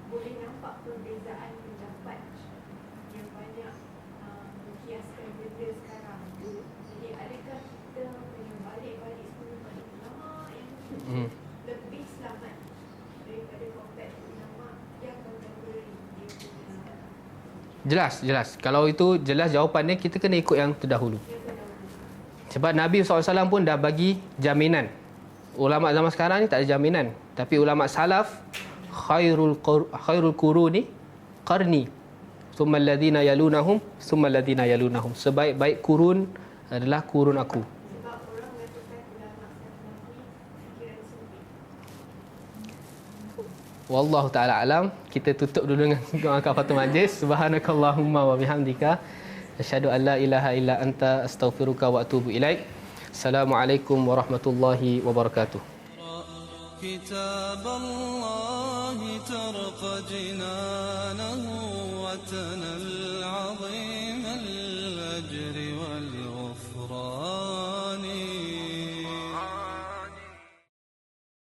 boleh nampak perbezaan pendapat yang banyak mengkiaskan benda sekarang. Jadi adakah kita kena balik semula pada ulama yang lebih selamat daripada compare ulama yang contemporary? Jelas. Kalau itu jelas jawapannya, kita kena ikut yang terdahulu. Sebab Nabi SAW pun dah bagi jaminan. Ulama zaman sekarang ni tak ada jaminan. Tapi ulama salaf, khairul quruni qarni, thumma alladhina yalunahum, thumma alladhina yalunahum. Sebaik-baik kurun adalah kurun aku. Sebab orang mengatakan ulama salaf ni fikiran sempit. Wallahu ta'ala alam. Kita tutup dulu dengan doa kafaratul majlis. Subhanakallahumma wa bihamdika asyhadu an la ilaha illa anta astaghfiruka wa atubu ilaik. Assalamualaikum warahmatullahi wabarakatuh. كتاب الله ترق جنانه وتنل